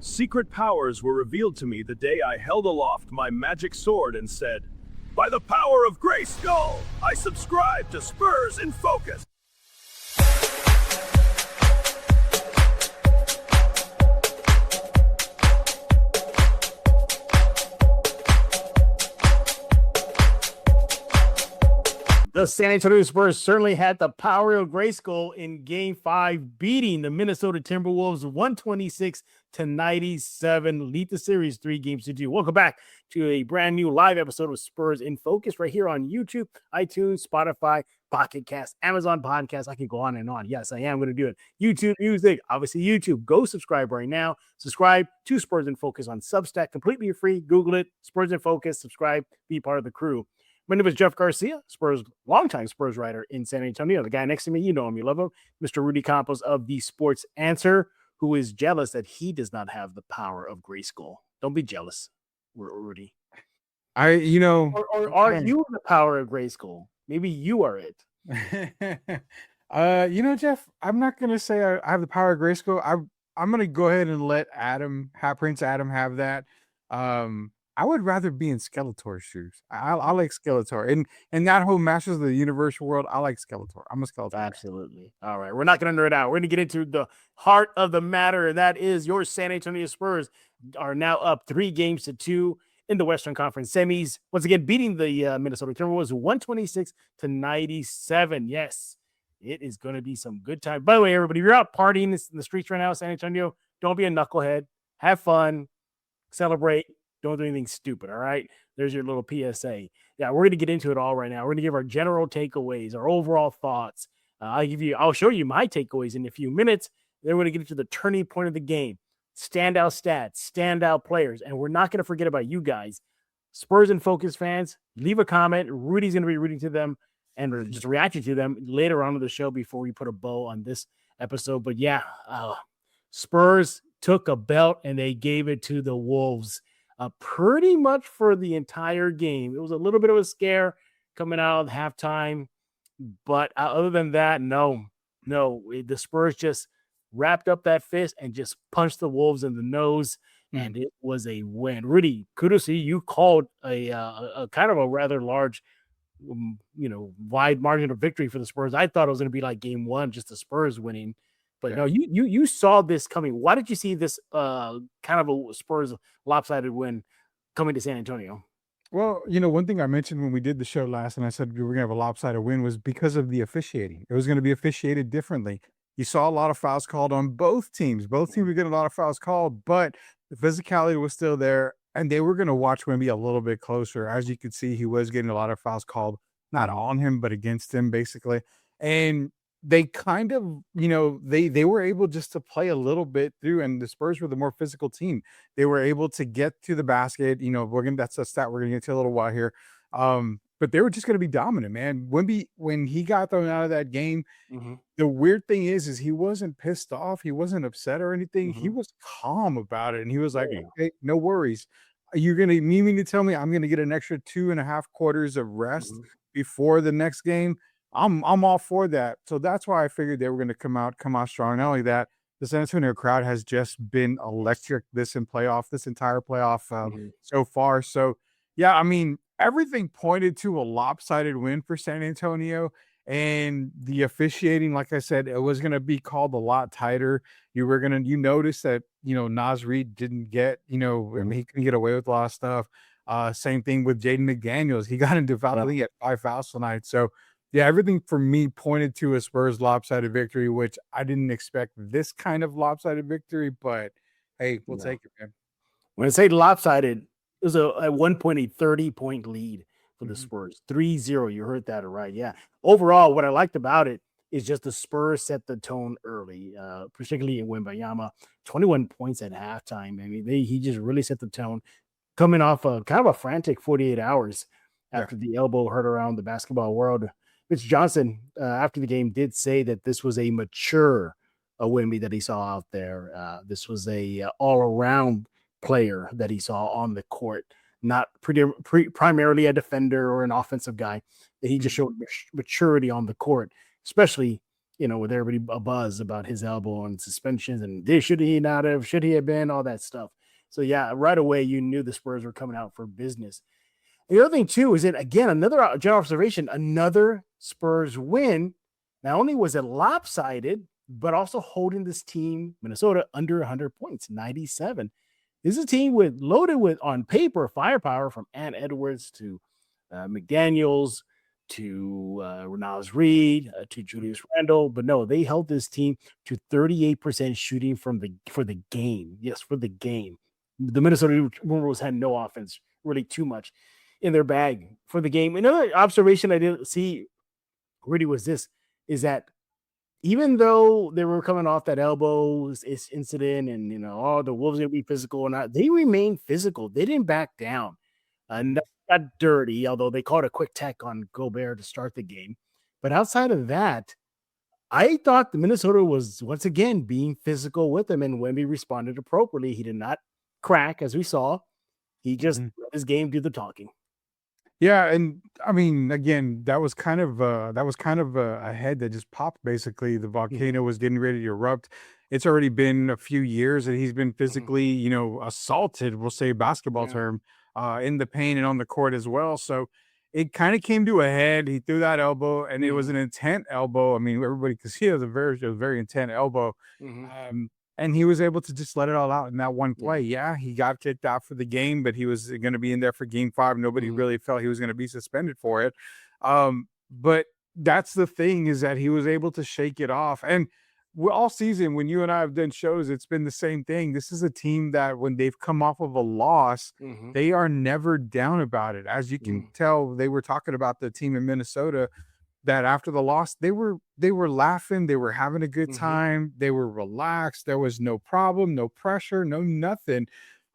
Secret powers were revealed to me the day I held aloft my magic sword and said, "By the power of Grayskull, I subscribe to Spurs In Focus." The San Antonio Spurs certainly had the power of Grayskull in Game 5, beating the Minnesota Timberwolves 126-97, lead the series 3-2. Welcome back to a brand new live episode of Spurs In Focus right here on YouTube, iTunes, Spotify, Pocket Cast, Amazon Podcast. I can go on and on. Yes, I am going to do it. YouTube Music, obviously YouTube. Go subscribe right now. Subscribe to Spurs In Focus on Substack, completely free. Google it, Spurs In Focus. Subscribe, be part of the crew. My name is Jeff Garcia, longtime Spurs writer in San Antonio. The guy next to me, you know him, you love him, Mr. Rudy Campos of the Sports Answer, who is jealous that he does not have the power of Grayskull. Don't be jealous, Rudy. Or are you the power of Grayskull? Maybe you are it. Jeff, I'm not going to say I have the power of Grayskull. I'm going to go ahead and let Prince Adam have that. I would rather be in Skeletor's shoes. I like Skeletor. And that whole Masters of the Universe world, I like Skeletor. I'm a Skeletor. Absolutely. All right. We're not going to nerd out. We're going to get into the heart of the matter, and that is your San Antonio Spurs are now up 3-2 in the Western Conference semis. Once again, beating the Minnesota Timberwolves 126-97. Yes, it is going to be some good time. By the way, everybody, if you're out partying in the streets right now, San Antonio, don't be a knucklehead. Have fun. Celebrate. Don't do anything stupid, all right? There's your little PSA. Yeah, we're going to get into it all right now. We're going to give our general takeaways, our overall thoughts. I'll show you my takeaways in a few minutes. Then we're going to get into the turning point of the game. Standout stats, standout players. And we're not going to forget about you guys. Spurs In Focus fans, leave a comment. Rudy's going to be reading to them and just reacting to them later on in the show before we put a bow on this episode. But yeah, Spurs took a belt and they gave it to the Wolves. Pretty much for the entire game. It was a little bit of a scare coming out of halftime, but other than that, no. The Spurs just wrapped up that fist and just punched the Wolves in the nose, and it was a win. Rudy, kudos to you. You called a kind of a rather large, wide margin of victory for the Spurs. I thought it was going to be like game one, just the Spurs winning. But no, you saw this coming. Why did you see this kind of a Spurs lopsided win coming to San Antonio? Well, one thing I mentioned when we did the show last and I said we were going to have a lopsided win was because of the officiating. It was going to be officiated differently. You saw a lot of fouls called on both teams. Both teams were getting a lot of fouls called, but the physicality was still there, and they were going to watch Wemby a little bit closer. As you could see, he was getting a lot of fouls called, not on him, but against him, basically. And they kind of, they were able just to play a little bit through, and the Spurs were the more physical team. They were able to get to the basket. That's a stat we're going to get to a little while here. But they were just going to be dominant, man. Wemby, when he got thrown out of that game, the weird thing is he wasn't pissed off. He wasn't upset or anything. He was calm about it. And he was like, hey, no worries. You're going to mean to tell me I'm going to get an extra 2.5 quarters of rest before the next game? I'm all for that. So that's why I figured they were going to come out strong. Not only that, the San Antonio crowd has just been electric this entire playoff so far. So yeah, I mean, everything pointed to a lopsided win for San Antonio, and the officiating, like I said, it was going to be called a lot tighter. You notice that, Naz Reid didn't get, he couldn't get away with a lot of stuff. Same thing with Jaden McDaniels. He got into foul. I think he had 5 fouls tonight. So yeah, everything for me pointed to a Spurs lopsided victory, which I didn't expect this kind of lopsided victory, but hey, we'll take it, man. When I say lopsided, it was at one point a 30-point lead for the Spurs. 3-0. You heard that right. Yeah. Overall, what I liked about it is just the Spurs set the tone early, particularly in Wembanyama. 21 points at halftime. I mean, he just really set the tone, coming off a kind of a frantic 48 hours after the elbow hurt around the basketball world. Mitch Johnson, after the game, did say that this was a mature Wemby that he saw out there. This was a all-around player that he saw on the court, not primarily a defender or an offensive guy. That he just showed maturity on the court, especially with everybody abuzz about his elbow and suspensions and should he not have, should he have been, all that stuff. So yeah, right away you knew the Spurs were coming out for business. The other thing too is that, again, another general observation, another Spurs win. Not only was it lopsided, but also holding this team, Minnesota, under 100 points, 97. This is a team loaded with, on paper, firepower from Ant Edwards to McDaniels to Renaz Reed to Julius Randle. But no, they held this team to 38% shooting for the game. Yes, for the game. The Minnesota Timberwolves had no offense, really too much in their bag for the game. Another observation I didn't see, Rudy, was that even though they were coming off that elbow incident and, the Wolves going to be physical or not, they remained physical. They didn't back down. And got dirty, although they called a quick tech on Gobert to start the game. But outside of that, I thought the Minnesota was once again being physical with them, and Wemby responded appropriately. He did not crack, as we saw. He just let his game do the talking. Yeah, and I mean, again, that was kind of a head that just popped. Basically, the volcano was getting ready to erupt. It's already been a few years that he's been physically, assaulted. We'll say basketball term, in the paint and on the court as well. So it kind of came to a head. He threw that elbow, and it was an intent elbow. I mean, everybody could see it was a very intent elbow. And he was able to just let it all out in that one play. Yeah, he got kicked out for the game, but he was going to be in there for game 5. Nobody really felt he was going to be suspended for it. But that's the thing, is that he was able to shake it off. And all season, when you and I have done shows, it's been the same thing. This is a team that when they've come off of a loss, they are never down about it. As you can tell, they were talking about the team in Minnesota that after the loss, they were laughing, they were having a good time, they were relaxed, there was no problem, no pressure, no nothing.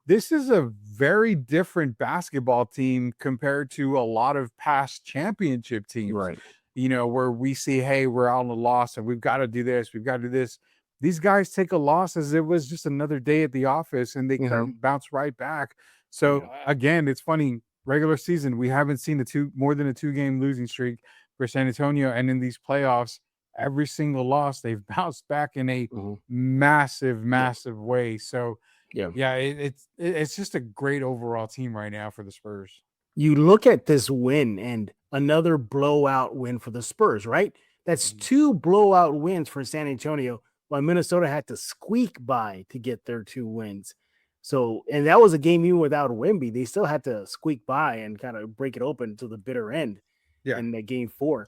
This is a very different basketball team compared to a lot of past championship teams, Right? Where we see, hey, we're on a loss and we've got to do this, we've got to do this. These guys take a loss as it was just another day at the office, and they kind of bounce right back. So again, it's funny, regular season, we haven't seen more than a 2-game losing streak for San Antonio, and in these playoffs, every single loss they've bounced back in a massive way. So it's just a great overall team right now for the Spurs. You look at this win and another blowout win for the Spurs, right? That's 2 blowout wins for San Antonio, while Minnesota had to squeak by to get their 2 wins. So, and that was a game even without Wemby. They still had to squeak by and kind of break it open to the bitter end. In the game 4.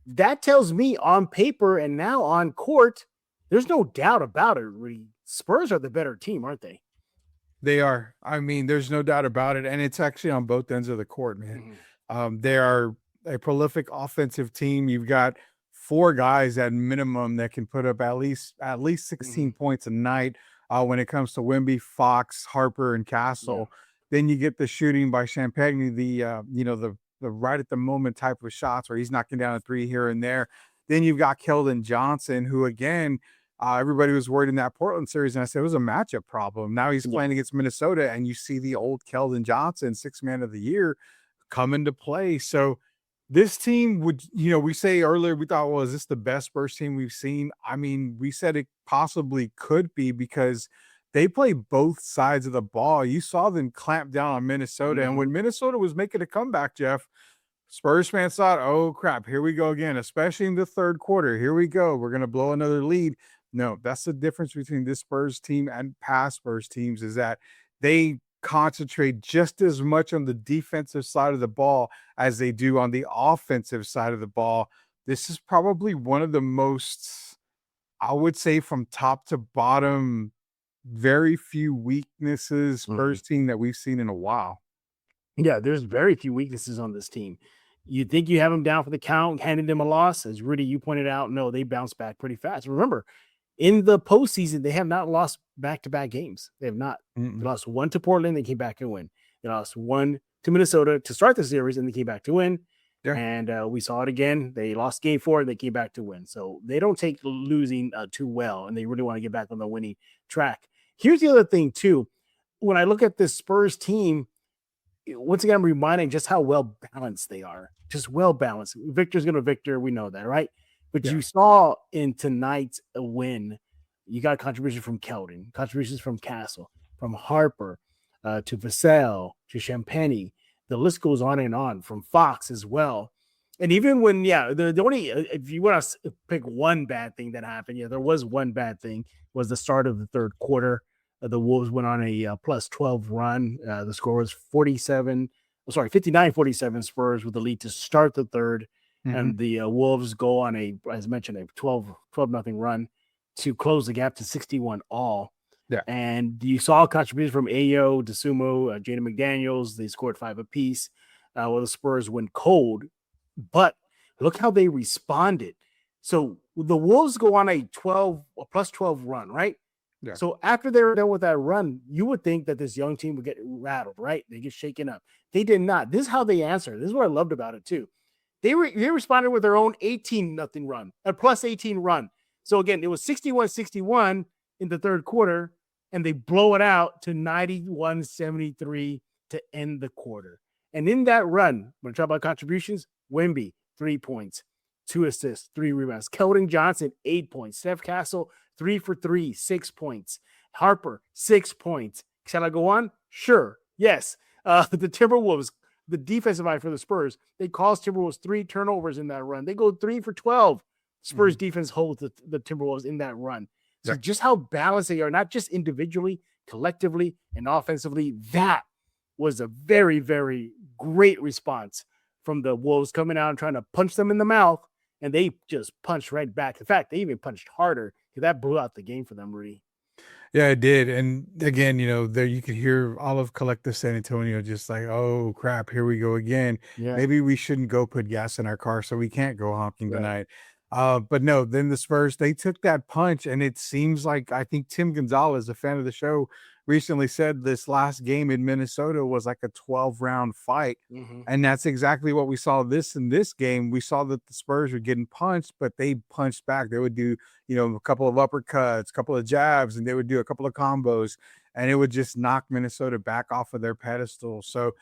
That tells me on paper and now on court, there's no doubt about it. Really, Spurs are the better team, aren't they? They are. I mean, there's no doubt about it. And it's actually on both ends of the court, man. They are a prolific offensive team. You've got 4 guys at minimum that can put up at least 16 points a night when it comes to Wemby, Fox, Harper, and Castle. Then you get the shooting by Champagne, the right at the moment type of shots where he's knocking down a 3 here and there. Then you've got Keldon Johnson, who again, everybody was worried in that Portland series, and I said it was a matchup problem. Now he's playing against Minnesota, and you see the old Keldon Johnson, 6th man of the year, come into play. So this team would, we say earlier, we thought, well, is this the best Spurs team we've seen? I mean, we said it possibly could be because they play both sides of the ball. You saw them clamp down on Minnesota. And when Minnesota was making a comeback, Jeff, Spurs fans thought, oh, crap, here we go again, especially in the 3rd quarter. Here we go. We're going to blow another lead. No, that's the difference between this Spurs team and past Spurs teams, is that they concentrate just as much on the defensive side of the ball as they do on the offensive side of the ball. This is probably one of the most, I would say, from top to bottom, very few weaknesses Spurs team that we've seen in a while. Yeah, there's very few weaknesses on this team. You think you have them down for the count, handing them a loss, as Rudy, you pointed out. No, they bounce back pretty fast. Remember, in the postseason, they have not lost back-to-back games. They have not. They lost 1 to Portland, they came back and win. They lost 1 to Minnesota to start the series, and they came back to win. And we saw it again. They lost game 4, and they came back to win. So they don't take losing too well, and they really want to get back on the winning track. Here's the other thing, too. When I look at this Spurs team, once again, I'm reminding just how well balanced they are. Just well balanced. Victor's going to Victor. We know that, right? But Yeah. you saw in tonight's win, you got contributions from Keldon, contributions from Castle, from Harper, to Vassell, to Champagny. The list goes on and on, from Fox as well. And even when, the only, if you want to pick one bad thing that happened, there was one bad thing, was the start of the third quarter. The Wolves went on a plus 12 run. The score was 59-47 Spurs with the lead to start the third. Mm-hmm. And the Wolves go on as mentioned, a 12 nothing run to close the gap to 61 all. Yeah. And you saw contributions from Ayo, DeSumo, Jaden McDaniels. They scored 5 apiece. The Spurs went cold. But look how they responded. So the Wolves go on a plus 12 run, right? Yeah. So after they were done with that run, you would think that this young team would get rattled, right? They get shaken up. They did not. This is how they answered. This is what I loved about it too. They responded with their own 18-0 run, a plus 18 run. So again, it was 61-61 in the third quarter, and they blow it out to 91-73 to end the quarter. And in that run, when I talk about contributions, Wemby, 3 points, 2 assists, 3 rebounds. Keldon Johnson, 8 points. Steph Castle, 3 for 3, 6 points. Harper, 6 points. Shall I go on? Sure. Yes. The Timberwolves, the defensive eye for the Spurs, they caused Timberwolves 3 turnovers in that run. They go 3 for 12. Spurs defense holds the Timberwolves in that run. So just how balanced they are, not just individually, collectively, and offensively. That was a very, very great response from the Wolves coming out and trying to punch them in the mouth, and they just punched right back. In fact, they even punched harder because that blew out the game for them, Rudy. Yeah, it did. And again, there you could hear all of collective San Antonio just like, oh crap, here we go again. Yeah. Maybe we shouldn't go put gas in our car, so we can't go honking tonight. But no, then the Spurs, they took that punch, and it seems like, I think Tim Gonzalez, a fan of the show, recently said this last game in Minnesota was like a 12-round fight. Mm-hmm. And that's exactly what we saw in this game. We saw that the Spurs were getting punched, but they punched back. They would do, a couple of uppercuts, a couple of jabs, and they would do a couple of combos, and it would just knock Minnesota back off of their pedestal. So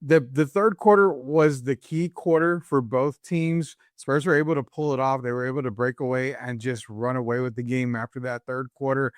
the third quarter was the key quarter for both teams. Spurs were able to pull it off. They were able to break away and just run away with the game after that third quarter.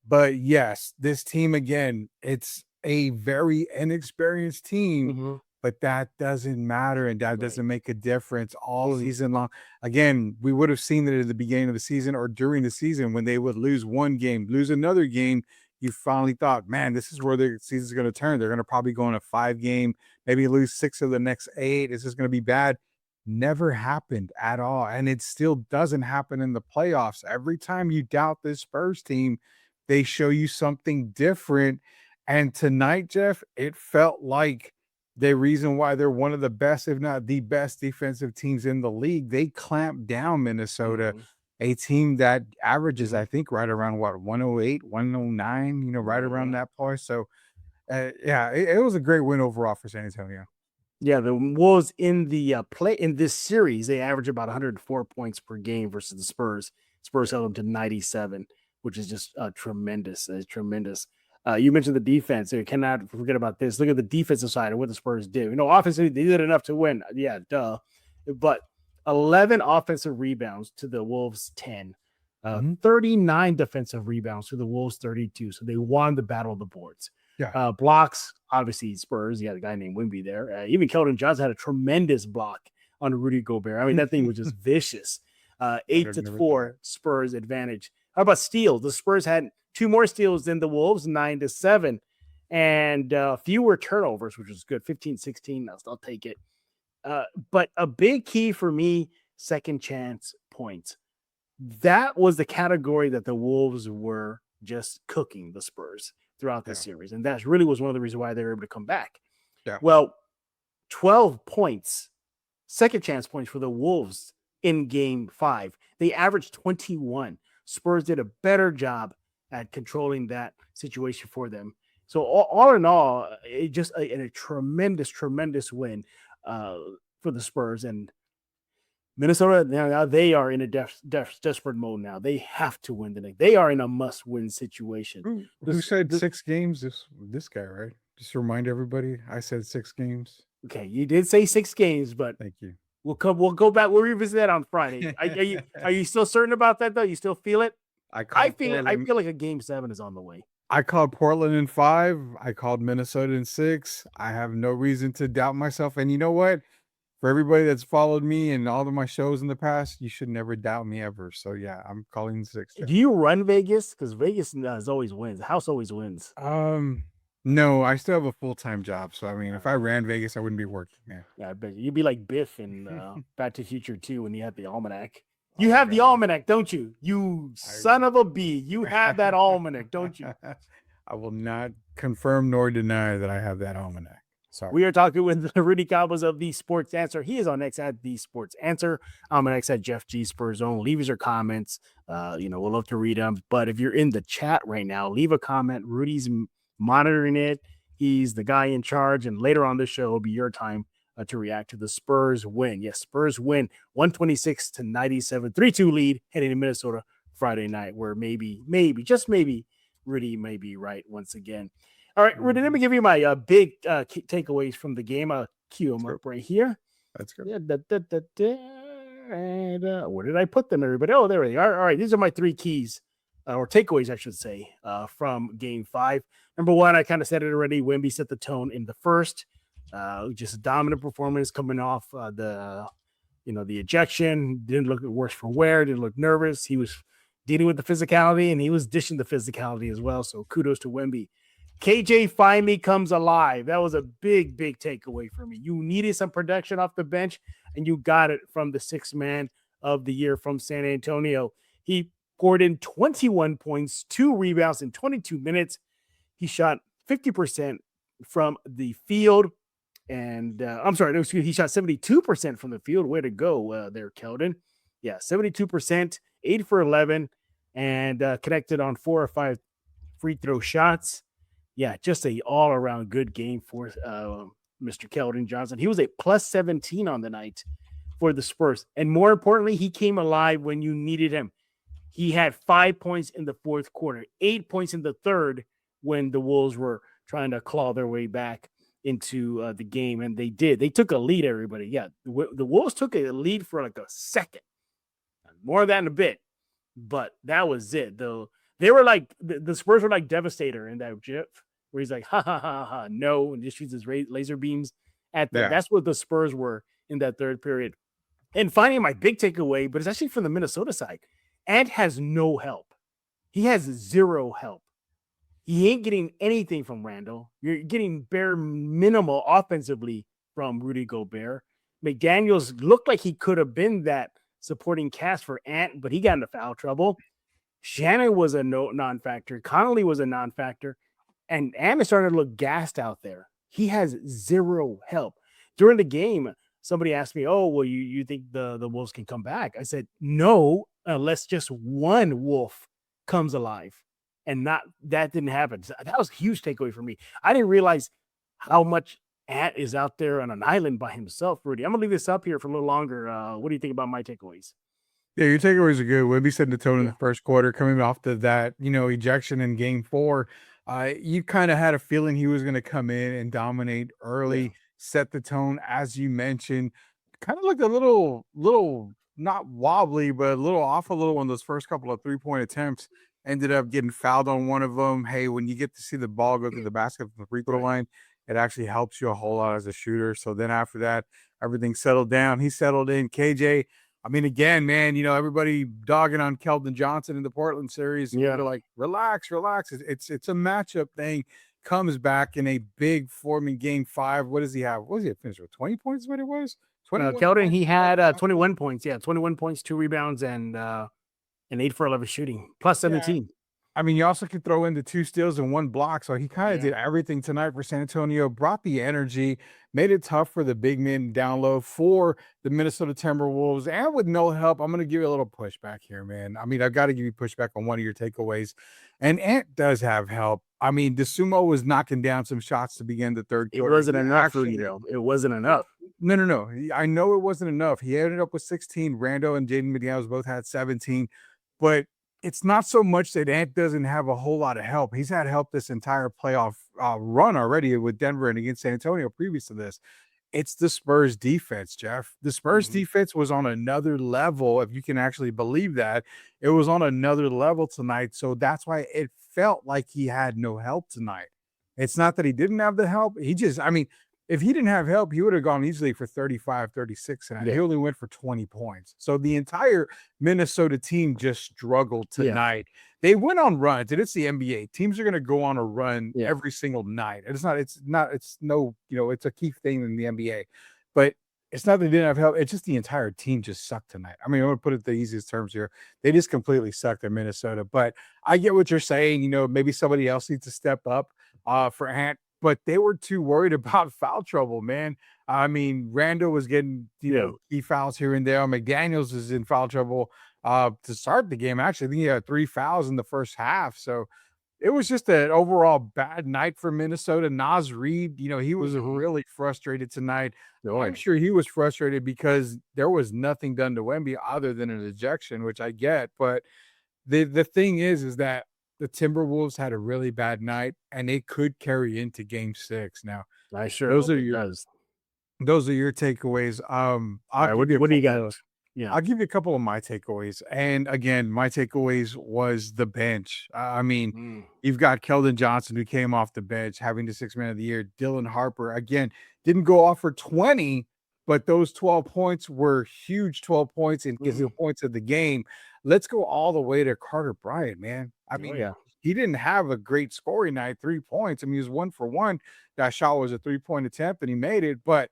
But yes, this team, again, it's a very inexperienced team, but that doesn't matter, and that doesn't make a difference all season long. Again, we would have seen it at the beginning of the season or during the season when they would lose one game, lose another game. You finally thought, man, this is where the season's going to turn. They're going to probably go on a 5-game, maybe lose 6 of the next 8. This is going to be bad. Never happened at all, and it still doesn't happen in the playoffs. Every time you doubt this Spurs team, they show you something different. And tonight, Jeff, it felt like the reason why they're one of the best, if not the best defensive teams in the league. They clamped down Minnesota, a team that averages, I think, right around 108, 109, right around that point. So, it was a great win overall for San Antonio. Yeah, the Wolves in the in this series, they average about 104 points per game versus the Spurs. Spurs held them to 97. Which is just tremendous. It's tremendous. You mentioned the defense. You cannot forget about this. Look at the defensive side of what the Spurs did. Offensively, they did enough to win. Yeah, duh. But 11 offensive rebounds to the Wolves 10. 39 defensive rebounds to the Wolves 32. So they won the battle of the boards. Yeah. Blocks, obviously, Spurs. You had a guy named Wemby there. Even Keldon Johnson had a tremendous block on Rudy Gobert. I mean, that thing was just vicious. 8-4 Spurs advantage. How about steals? The Spurs had 2 more steals than the Wolves, 9-7, and fewer turnovers, which was good, 15-16. I'll take it. But a big key for me, second chance points. That was the category that the Wolves were just cooking the Spurs throughout the series, and that really was one of the reasons why they were able to come back. Yeah. Well, 12 points, second chance points for the Wolves in Game 5. They averaged 21. Spurs did a better job at controlling that situation for them. So all in all, it just a tremendous, tremendous win for the Spurs. And Minnesota, now they are in a desperate mode now. They have to win the next. They are in a must-win situation. Who said 6 games? This guy, right? Just to remind everybody, I said 6 games. Okay, you did say 6 games, but thank you. We'll go back. We'll revisit that on Friday. Are you still certain about that though? You still feel it? I feel it. I feel like a game 7 is on the way. I called Portland in 5. I called Minnesota in 6. I have no reason to doubt myself. And you know what? For everybody that's followed me and all of my shows in the past, you should never doubt me ever. So yeah, I'm calling 6. Do you run Vegas? Because Vegas always wins. The house always wins. No, I still have a full-time job. So I mean, if I ran Vegas, I wouldn't be working. Yeah, I bet you'd be like Biff in Back to the Future 2 when he had the almanac. You have the almanac, don't you? You son of a bee. You have that almanac, don't you? I will not confirm nor deny that I have that almanac. Sorry. We are talking with Rudy Campos of The Sports Answer. He is on X at The Sports Answer. I'm on X at Jeff G Spurs Zone. Leave us your comments. We'll love to read them. But if you're in the chat right now, leave a comment. Rudy's monitoring it. He's the guy in charge. And later on this show will be your time to react to the Spurs win. Yes, Spurs win 126-97, 3-2 lead heading to Minnesota Friday night, where maybe, just maybe, Rudy may be right once again. All right, Rudy, let me give you my big takeaways from the game. I'll cue them up right here. That's good. And where did I put them, everybody? Oh, there they are. All right, these are my 3 keys, or takeaways, I should say, from Game 5. Number 1, I kind of said it already. Wemby set the tone in the first. Just a dominant performance coming off the ejection. Didn't look worse for wear. Didn't look nervous. He was dealing with the physicality, and he was dishing the physicality as well. So kudos to Wemby. KJ finally comes alive. That was a big, big takeaway for me. You needed some production off the bench, and you got it from the 6th man of the year from San Antonio. He poured in 21 points, 2 rebounds in 22 minutes. He shot 50% from the field. And he shot 72% from the field. Way to go there, Keldon. Yeah, 72%, 8 for 11, and connected on 4 or 5 free throw shots. Yeah, just a all-around good game for Mr. Keldon Johnson. He was a plus 17 on the night for the Spurs. And more importantly, he came alive when you needed him. He had 5 points in the fourth quarter, 8 points in the third when the Wolves were trying to claw their way back into the game, and they did. They took a lead, everybody. Yeah, the Wolves took a lead for like a second. More than a bit, but that was it, though. They were like, the Spurs were like Devastator in that GIF, where he's like, ha, ha, ha, ha, no, and just shoots his laser beams at them. Yeah. That's what the Spurs were in that third period. And finally, my big takeaway, but it's actually from the Minnesota side. Ant has no help. He has 0 help. He ain't getting anything from Randall. You're getting bare minimal offensively from Rudy Gobert. McDaniels looked like he could have been that supporting cast for Ant, but he got into foul trouble. Shannon was a non-factor. Connolly was a non-factor. And Ant is starting to look gassed out there. He has 0 help. During the game, somebody asked me, oh, well, you think the Wolves can come back? I said, no, unless just one Wolf comes alive. And that didn't happen. That was a huge takeaway for me. I didn't realize how much Ant is out there on an island by himself, Rudy. I'm going to leave this up here for a little longer. What do you think about my takeaways? Yeah, your takeaways are good. Wemby set the tone in the first quarter, coming off to that, ejection in Game 4. You kind of had a feeling he was going to come in and dominate early, set the tone, as you mentioned. Kind of looked a little not wobbly, but a little off on those first couple of 3-point attempts. Ended up getting fouled on one of them. Hey, when you get to see the ball go through the basket from the free throw line, it actually helps you a whole lot as a shooter. So then after that, everything settled down. He settled in. KJ, I mean, again, man, everybody dogging on Keldon Johnson in the Portland series. Yeah. They're like, relax. It's a matchup thing. Comes back in a big forming Game 5. What does he have? What was he finished with? 20 points is what it was? Keldon, he had 21 points. Yeah, 21 points, 2 rebounds, and 8 for 11 shooting, plus 17. Yeah. I mean, you also could throw in the 2 steals and 1 block. So he kind of did everything tonight for San Antonio, brought the energy, made it tough for the big men down low for the Minnesota Timberwolves. And with no help, I'm going to give you a little pushback here, man. I mean, I've got to give you pushback on one of your takeaways. And Ant does have help. I mean, DeSumo was knocking down some shots to begin the third quarter. It wasn't enough, though. It wasn't enough. No. I know it wasn't enough. He ended up with 16. Rando and Jaden McDaniels both had 17. But it's not so much that Ant doesn't have a whole lot of help. He's had help this entire playoff run already with Denver and against San Antonio previous to this. It's the Spurs defense, Jeff. The Spurs Mhm. defense was on another level, if you can actually believe that. It was on another level tonight, so that's why it felt like he had no help tonight. It's not that he didn't have the help, he just I mean, if he didn't have help, he would have gone easily for 35, 36 tonight. He Yeah. only went for 20 points. So the entire Minnesota team just struggled Yeah. tonight. They went on runs, and it's the NBA. Teams are gonna go on a run Yeah. every single night. It's no, it's a key thing in the NBA. But it's not that they didn't have help. It's just the entire team just sucked tonight. I mean, I'm gonna put it the easiest terms here. They just completely sucked in Minnesota. But I get what you're saying. Maybe somebody else needs to step up for Ant, but they were too worried about foul trouble, man. I mean, Randall was getting, Yeah. key fouls here and there. McDaniels is in foul trouble to start the game. Actually, I think he had 3 fouls in the first half. So it was just an overall bad night for Minnesota. Naz Reid, he was Mhm. really frustrated tonight. Oh, I'm yeah. sure he was frustrated because there was nothing done to Wemby other than an ejection, which I get. But the thing is that the Timberwolves had a really bad night, and it could carry into Game 6. Now, I sure those hope are it your does. those are your takeaways. All right, what do you got? Yeah. I'll give you a couple of my takeaways. And again, my takeaways was the bench. I mean, Mm. you've got Keldon Johnson, who came off the bench, having the 6th man of the year. Dylan Harper, again, didn't go off for 20, but those 12 points were huge 12 points and gives you Mhm. points of the game. Let's go all the way to Carter Bryant, man. I Oh, mean, yeah. he didn't have a great scoring night, 3 points. I mean, he was 1 for 1. That shot was a 3-point attempt, and he made it. But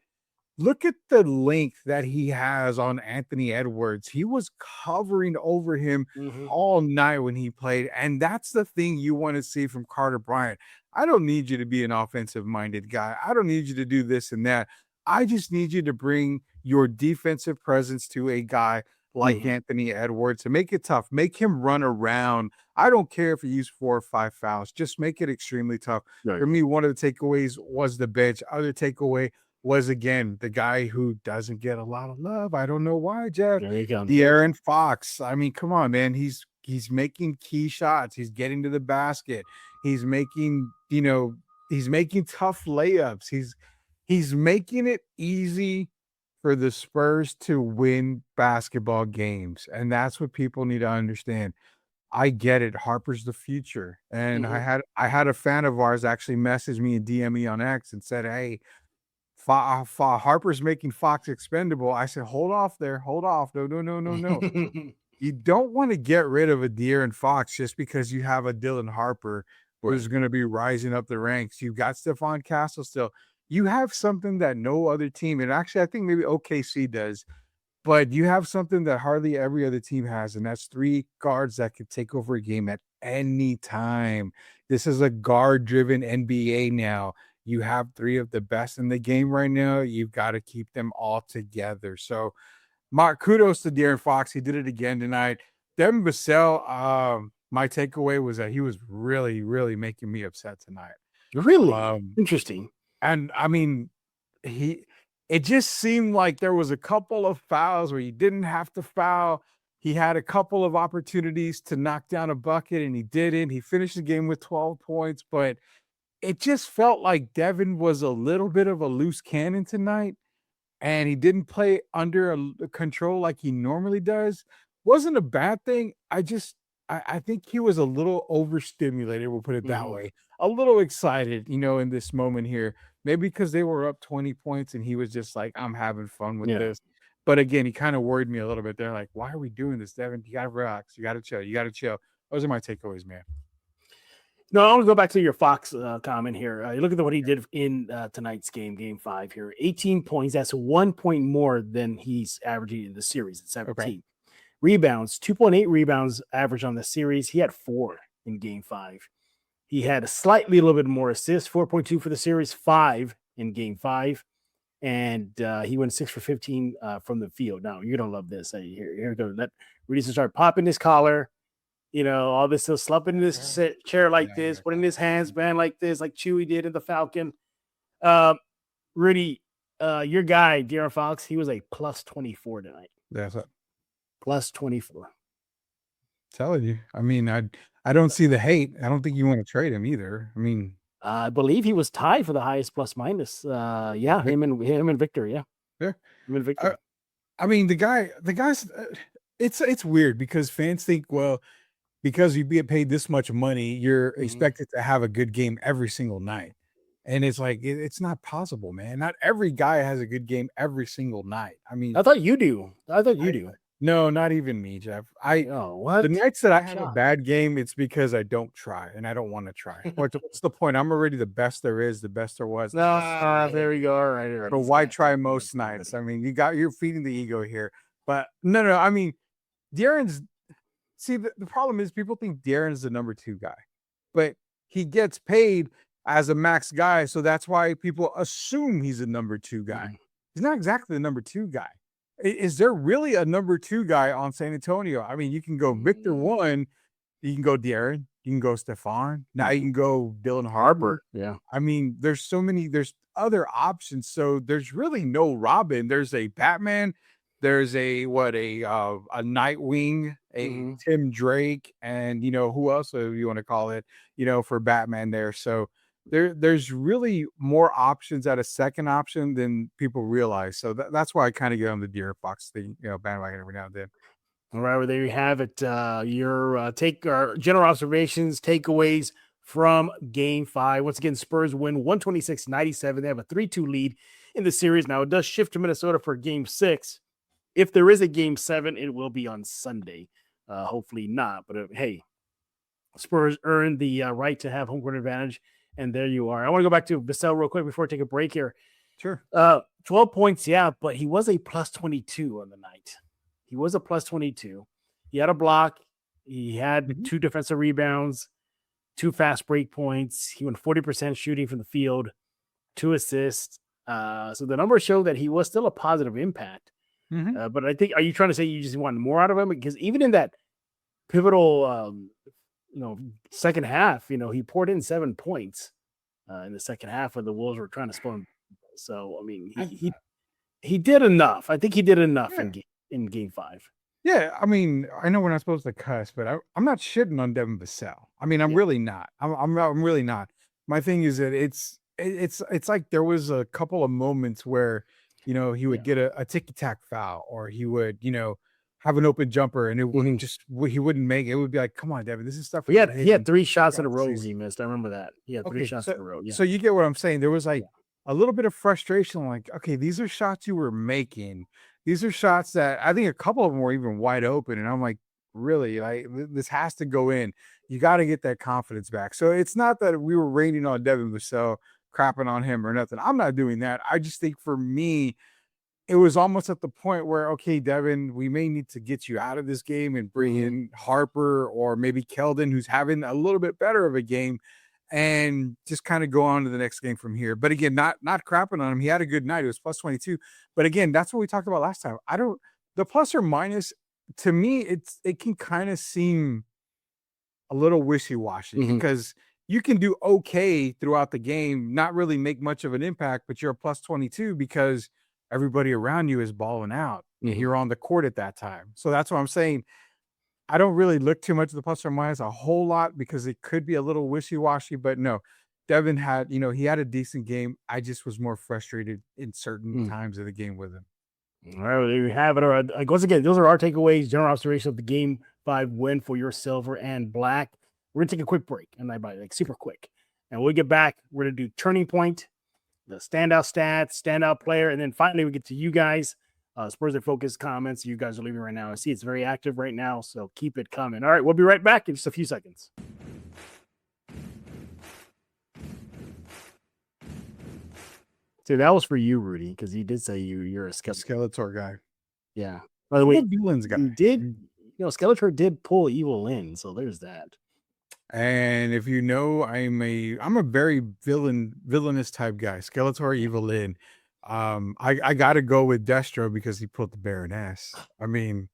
look at the length that he has on Anthony Edwards. He was covering over him Mhm. all night when he played, and that's the thing you want to see from Carter Bryant. I don't need you to be an offensive-minded guy. I don't need you to do this and that. I just need you to bring your defensive presence to a guy like Mhm. Anthony Edwards to make it tough. Make him run around. I don't care if you use 4 or 5 fouls. Just make it extremely tough. Right. For me, one of the takeaways was the bench. Other takeaway was again the guy who doesn't get a lot of love. I don't know why, Jeff. There you go. De'Aaron Fox. I mean, come on, man. He's making key shots. He's getting to the basket. He's making, he's making tough layups. He's making it easy for the Spurs to win basketball games. And that's what people need to understand. I get it. Harper's the future. And I Mhm. had I had a fan of ours actually message me and DM me on X and said, "Hey, Harper's making Fox expendable." I said, "Hold off there. Hold off. No, no, no, no, no. You don't want to get rid of a De'Aaron Fox just because you have a Dylan Harper Right. who's going to be rising up the ranks. You've got Stephon Castle still. You have something that no other team, and actually, I think maybe OKC does, but you have something that hardly every other team has, and that's 3 guards that can take over a game at any time. This is a guard-driven NBA now. You have 3 of the best in the game right now. You've got to keep them all together. So, Mark, kudos to De'Aaron Fox. He did it again tonight. Devin Vassell, my takeaway was that he was really, really making me upset tonight. Really Um, interesting. and I mean, he it just seemed like there was a couple of fouls where he didn't have to foul. He had a couple of opportunities to knock down a bucket and he didn't. He finished the game with 12 points, but it just felt like Devin was a little bit of a loose cannon tonight and he didn't play under control like he normally does. Wasn't a bad thing. I think he was a little overstimulated, we'll put it that Mhm. way. A little excited, in this moment here. Maybe because they were up 20 points and he was just like, I'm having fun with Yeah. this. But again, he kind of worried me a little bit. They're like, why are we doing this, Devin? You gotta relax. You gotta chill. You gotta chill. Those are my takeaways, man. No, I want to go back to your Fox comment here. You look at what he did in tonight's game 5 here. 18 points. That's 1 point more than he's averaging in the series at 17. Okay. Rebounds, 2.8 rebounds average on the series. He had 4 in game 5. He had a little bit more assists, 4.2 for the series, 5 in game 5. And he went 6 for 15 from the field. Now, you're going to love this. Here we go. Let Rudy start popping his collar. All this, he'll slump in this chair like this, putting his hands, man, like this, like Chewy did in the Falcon. Rudy, your guy, De'Aaron Fox, he was a plus 24 tonight. That's it. Plus 24. Telling you. I mean, I don't see the hate. I don't think you want to trade him either. I mean, I believe he was tied for the highest plus minus. Yeah, him and Victor. Yeah, Yeah. him and Victor. I mean, the guy's. It's weird because fans think, well, because you get paid this much money, you're expected to have a good game every single night. And it's like, it's not possible, man. Not every guy has a good game every single night. I mean, I thought you do. no, not even me, Jeff. What? The nights that I have a bad game, it's because I don't try and I don't want to try. What's the point? I'm already the best there is, the best there was. No, there we go. All right. But why try most nights? I mean, you're feeding the ego here. But no. I mean, De'Aaron's. See, the problem is people think De'Aaron's the number 2 guy, but he gets paid as a max guy, so that's why people assume he's a number 2 guy. He's not exactly the number 2 guy. Is there really a number 2 guy on San Antonio? I mean, you can go Victor 1, you can go De'Aaron, you can go Stefan, now you can go Dylan Harper. Yeah. I mean, there's other options, so there's really no Robin. There's a Batman, there's a Nightwing, Tim Drake, and who else do you want to call it, for Batman there. So there's really more options at a second option than people realize. So that's why I kind of get on the De'Aaron Fox thing, bandwagon every now and then. All right, well, there you have it. Your general observations, takeaways from Game 5. Once again, Spurs win 126-97. They have a 3-2 lead in the series. Now, it does shift to Minnesota for Game 6. If there is a Game 7, it will be on Sunday. Hopefully not. But hey, Spurs earned the right to have home court advantage. And there you are. I want to go back to Vassell real quick before I take a break here. Sure. 12 points, yeah, but he was a plus 22 on the night. He was a plus 22. He had a block. He had 2 defensive rebounds, 2 fast break points. He went 40% shooting from the field, 2 assists. So the numbers show that he was still a positive impact. But I think, are you trying to say you just want more out of him? Because even in that pivotal, second half, he poured in 7 points in the second half when the Wolves were trying to spoil him. So, I mean, he did enough. I think he did enough in Game 5. Yeah, I mean, I know we're not supposed to cuss, but I'm not shitting on Devin Vassell. I mean, I'm really not. I'm really not. My thing is that it's like there was a couple of moments where he would get a ticky-tack foul, or he would have an open jumper, and it wouldn't he wouldn't make it. It would be like, come on, Devin, this is stuff. He had 3 shots in a row he missed. I remember that. He had 3 shots in a row. Yeah. So you get what I'm saying. There was like a little bit of frustration, like, okay, these are shots you were making. These are shots that I think a couple of them were even wide open. And I'm like, really, like, this has to go in. You got to get that confidence back. So it's not that we were raining on Devin Vassell, crapping on him or nothing. I'm not doing that. I just think for me, it was almost at the point where, okay, Devin, we may need to get you out of this game and bring in Harper or maybe Keldon, who's having a little bit better of a game, and just kind of go on to the next game from here. But again, not crapping on him. He had a good night. It was plus 22. But again, that's what we talked about last time. The plus or minus, to me, it can kind of seem a little wishy-washy because you can do okay throughout the game, not really make much of an impact, but you're a plus 22 because everybody around you is balling out. You're on the court at that time. So that's what I'm saying. I don't really look too much at the plus or minus a whole lot because it could be a little wishy-washy, but no, Devin had, he had a decent game. I just was more frustrated in certain times of the game with him. All right, well, there you have it. All right, once again, those are our takeaways, general observation of the Game 5 win for your silver and black. We're going to take a quick break, and super quick. And when we get back, we're going to do turning point, the standout stats, standout player, and then finally we get to you guys. Spurs In Focus comments you guys are leaving right now. I see it's very active right now, so keep it coming. All right, we'll be right back in just a few seconds. So that was for you, Rudy, because he did say you're a Skeletor guy. Yeah. By the way, villains guy. Skeletor did pull Evil in, so there's that. And if you know, I'm a very villainous type guy. Skeletor, Evil in. I gotta go with Destro because he pulled the Baroness. I mean,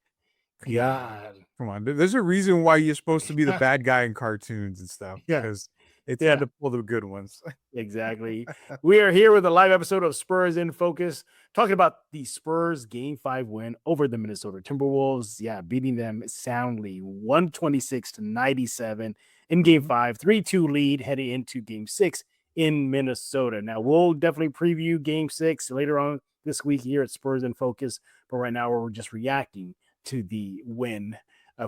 God, come on. There's a reason why you're supposed to be the bad guy in cartoons and stuff. Yeah, because it's had to pull the good ones. Exactly. We are here with a live episode of Spurs in Focus, talking about the Spurs Game 5 win over the Minnesota Timberwolves. Yeah, beating them soundly, 126-97 in Game 5, 3-2 lead heading into Game 6 in Minnesota. Now, we'll definitely preview Game 6 later on this week here at Spurs in Focus, but right now we're just reacting to the win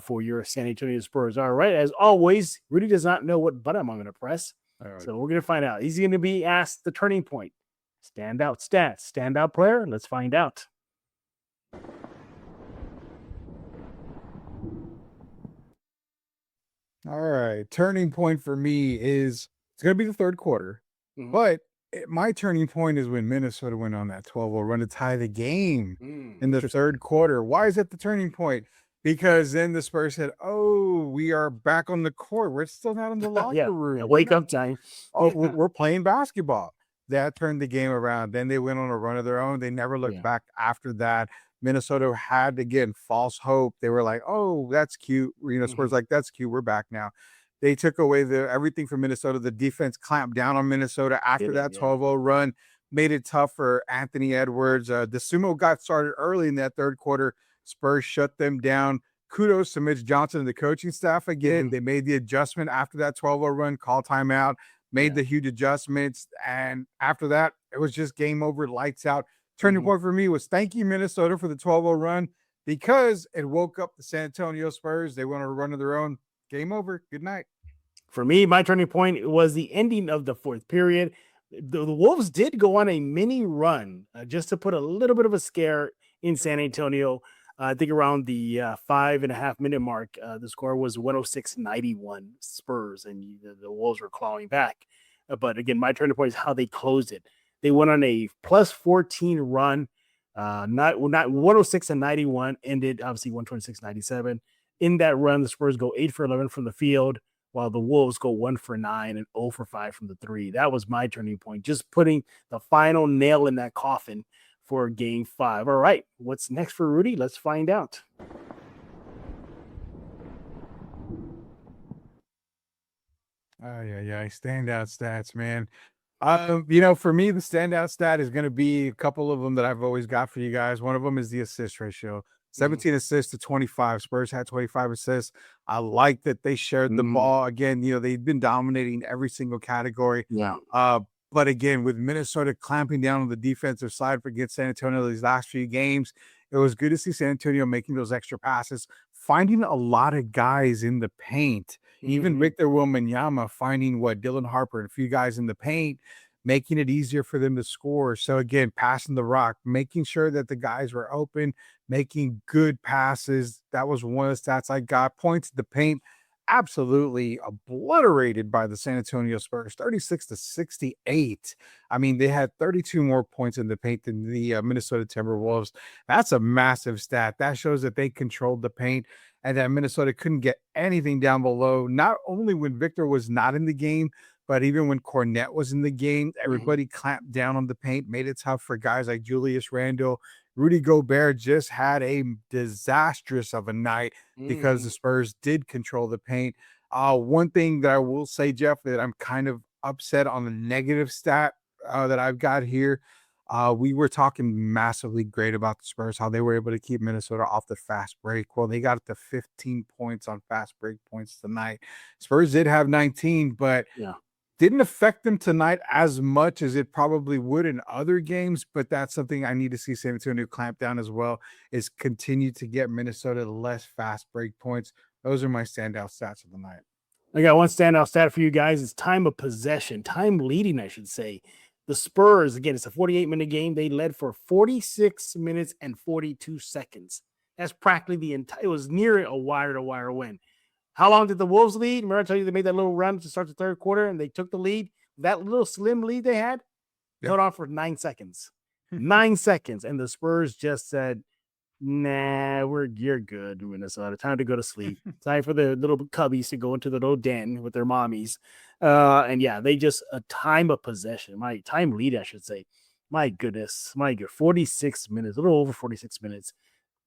for your San Antonio Spurs. All right, as always, Rudy does not know what button I'm going to press, so we're going to find out. He's going to be asked the turning point. Standout stats, standout player. Let's find out. All right. Turning point for me is it's going to be the third quarter, but my turning point is when Minnesota went on that 12-0 run to tie the game in the third quarter. Why is it the turning point? Because then the Spurs said, "Oh, we are back on the court. We're still not in the locker room. Wake up time. We're playing basketball." That turned the game around. Then they went on a run of their own. They never looked back after that. Minnesota had, again, false hope. They were like, "Oh, that's cute." Spurs like, "That's cute. We're back now." They took away everything from Minnesota. The defense clamped down on Minnesota after that 12-0 run, made it tough for Anthony Edwards. The sumo got started early in that third quarter. Spurs shut them down. Kudos to Mitch Johnson and the coaching staff again. They made the adjustment after that 12-0 run, call timeout, made the huge adjustments. And after that, it was just game over, lights out. Turning point for me was thank you, Minnesota, for the 12-0 run because it woke up the San Antonio Spurs. They went on a run of their own. Game over. Good night. For me, my turning point was the ending of the fourth period. The Wolves did go on a mini run just to put a little bit of a scare in San Antonio. I think around the 5.5 minute mark, the score was 106-91 Spurs, and the Wolves were clawing back. But again, my turning point is how they closed it. They went on a plus 14 run, not 106-91, ended obviously 126-97. In that run, the Spurs go 8 for 11 from the field, while the Wolves go 1 for 9 and 0 for 5 from the three. That was my turning point, just putting the final nail in that coffin for Game 5. All right, what's next for Rudy? Let's find out. Standout stats, man. For me, the standout stat is going to be a couple of them that I've always got for you guys. One of them is the assist ratio. 17 assists to 25. Spurs had 25 assists. I like that they shared the ball. Again, they've been dominating every single category. But again, with Minnesota clamping down on the defensive side against San Antonio these last few games, it was good to see San Antonio making those extra passes, finding a lot of guys in the paint. Even Victor Wembanyama finding Dylan Harper and a few guys in the paint, making it easier for them to score. So again, passing the rock, making sure that the guys were open, making good passes. That was one of the stats I got. Points in the paint, absolutely obliterated by the San Antonio Spurs, 36-68. I mean, they had 32 more points in the paint than the Minnesota Timberwolves. That's a massive stat. That shows that they controlled the paint and that Minnesota couldn't get anything down below, not only when Victor was not in the game, but even when Cornette was in the game. Everybody clamped down on the paint, made it tough for guys like Julius Randle. Rudy Gobert just had a disastrous of a night because the Spurs did control the paint. One thing that I will say, Jeff, that I'm kind of upset on the negative stat that I've got here. We were talking massively great about the Spurs, how they were able to keep Minnesota off the fast break. Well, they got it to 15 points on fast break points tonight. Spurs did have 19, but didn't affect them tonight as much as it probably would in other games. But that's something I need to see San Antonio clamp down as well, is continue to get Minnesota less fast break points. Those are my standout stats of the night. I got one standout stat for you guys. It's time of possession, time leading, I should say. The Spurs, again, it's a 48-minute game. They led for 46 minutes and 42 seconds. That's practically the entire, it was near a wire-to-wire win. How long did the Wolves lead? Remember I told you they made that little run to start the third quarter and they took the lead? That little slim lead they had held on for 9 seconds. 9 seconds. And the Spurs just said, nah, you're good, Minnesota. Time to go to sleep. Time for the little cubbies to go into the little den with their mommies. They just a time of possession. My time lead, I should say. My goodness. 46 minutes, a little over 46 minutes.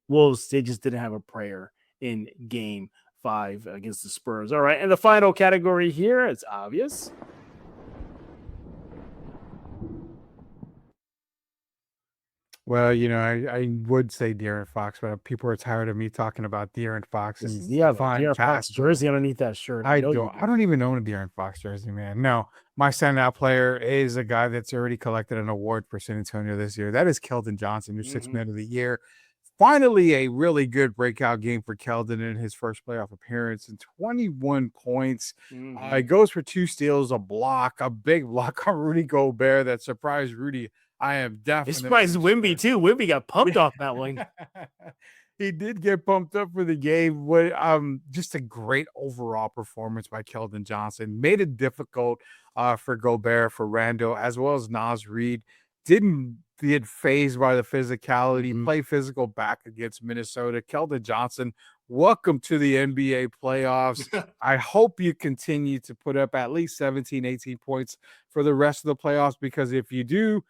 Wolves, they just didn't have a prayer in game 5 against the Spurs. All right. And the final category here, it's obvious. Well, I would say De'Aaron Fox, but people are tired of me talking about De'Aaron Fox and You have a fine De'Aaron Fox cast. jersey underneath that shirt. I know you I don't even own a De'Aaron Fox jersey, man. No, my standout player is a guy that's already collected an award for San Antonio this year. That is Keldon Johnson, your sixth man of the year. Finally, a really good breakout game for Keldon in his first playoff appearance, and 21 points. He goes for 2 steals, a block, a big block on Rudy Gobert that surprised Rudy. I am It definitely surprised Wimby too. Wimby got pumped off that one. He did get pumped up for the game. Just a great overall performance by Keldon Johnson. Made it difficult for Gobert, for Randall, as well as Naz Reid. Didn't get phased by the physicality. Play physical back against Minnesota. Keldon Johnson, welcome to the NBA playoffs. I hope you continue to put up at least 17, 18 points for the rest of the playoffs, because if you do,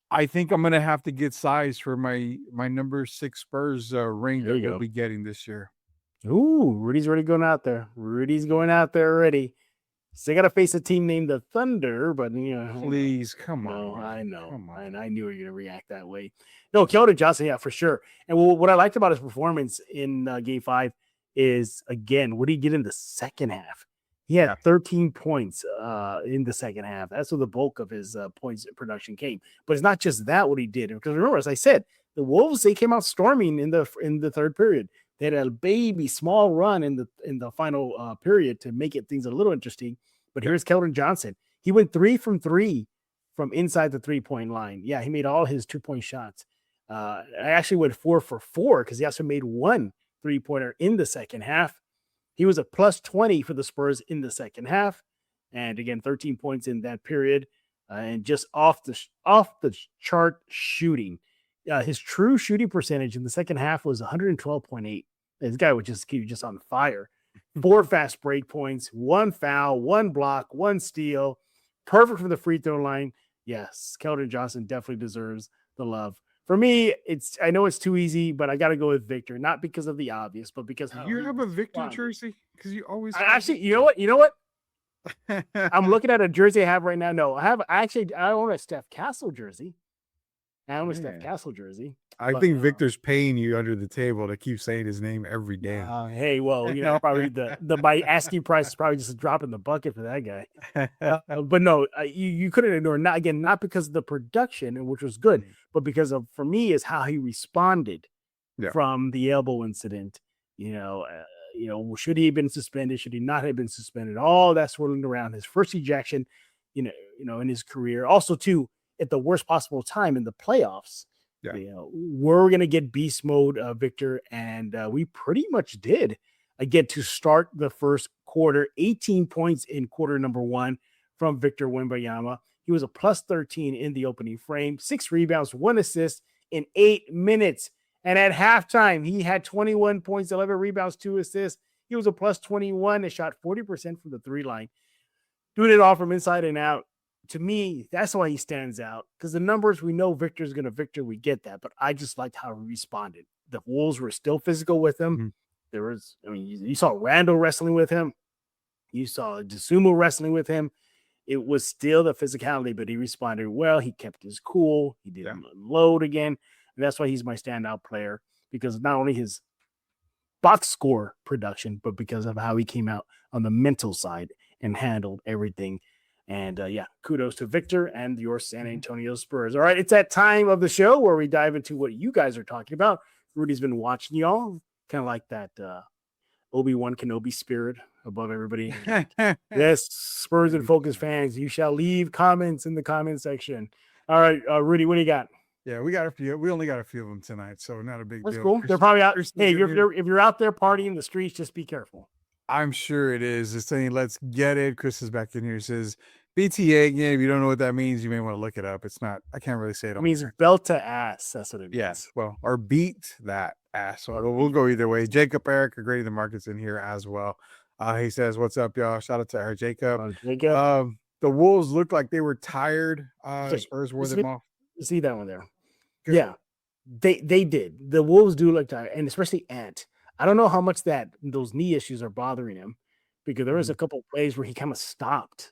I think I'm going to have to get size for my number 6 Spurs ring that we'll be getting this year. Ooh, Rudy's already going out there. Rudy's going out there already. So they got to face a team named the Thunder, but please come on. No, I know. Come on. I knew you were going to react that way. No, Keldon Johnson, yeah, for sure. And what I liked about his performance in Game 5 is, again, what he did in the second half. He had 13 points in the second half. That's where the bulk of his points production came. But it's not just that what he did. Because remember, as I said, the Wolves, they came out storming in the third period. They had a baby small run in the final period to make things a little interesting. But here's Keldon Johnson. He went 3 from 3 from inside the 3-point line. Yeah, he made all his 2-point shots. I actually went 4 for 4 because he also made 1 3-pointer in the second half. He was a plus 20 for the Spurs in the second half. And again, 13 points in that period. And just off the chart shooting. His true shooting percentage in the second half was 112.8. This guy would just keep on fire. 4 fast break points, 1 foul, 1 block, 1 steal. Perfect from the free throw line. Yes, Keldon Johnson definitely deserves the love. For me, I know it's too easy, but I got to go with Victor, not because of the obvious, but because you have a Victor jersey, because you always actually. You know what? I'm looking at a jersey I have right now. No, I own a Steph Castle jersry. I think Victor's paying you under the table to keep saying his name every day. Hey, well, probably my asking price is probably just a drop in the bucket for that guy. But no, you couldn't ignore, not because of the production, which was good, but because of, for me, is how he responded from the elbow incident. Should he have been suspended? Should he not have been suspended? All that swirling around his first ejection, in his career. Also, too, at the worst possible time in the playoffs. We're going to get beast mode, Victor, and we pretty much did. Again, to start the first quarter, 18 points in quarter number 1 from Victor Wembanyama. He was a plus 13 in the opening frame, 6 rebounds, 1 assist in 8 minutes. And at halftime, he had 21 points, 11 rebounds, 2 assists. He was a plus 21 and shot 40% from the 3 line. Doing it all from inside and out. To me, that's why he stands out, because the numbers, we know Victor's going to Victor. We get that, but I just liked how he responded. The Wolves were still physical with him. You saw Randall wrestling with him. You saw DeSumo wrestling with him. It was still the physicality, but he responded well. He kept his cool. He didn't unload again. And that's why he's my standout player, because not only his box score production, but because of how he came out on the mental side and handled everything. And kudos to Victor and your San Antonio Spurs. All right, it's that time of the show where we dive into what you guys are talking about. Rudy's been watching y'all, kind of like that Obi-Wan Kenobi spirit above everybody. Yes, Spurs in Focus fans, you shall leave comments in the comment section. All right, Rudy, what do you got? Yeah, we got a few. We only got a few of them tonight, so not a big deal. That's cool. They're probably out. Hey, if you're out there partying in the streets, just be careful. I'm sure it is. It's saying, let's get it. Chris is back in here. He says, BTA, yeah, if you don't know what that means, you may want to look it up. It's not, I can't really say it. It means belt to ass. That's what it means. Yes. Well, or beat that ass. So we'll go either way. Jacob, Eric, Grady the Market's in here as well. He says, what's up, y'all? Shout out to our Jacob. The Wolves looked like they were tired. Spurs wore them off. See that one there. Good. Yeah, they did. The Wolves do look tired, and especially Ant. I don't know how much those knee issues are bothering him, because there was a couple of plays where he kind of stopped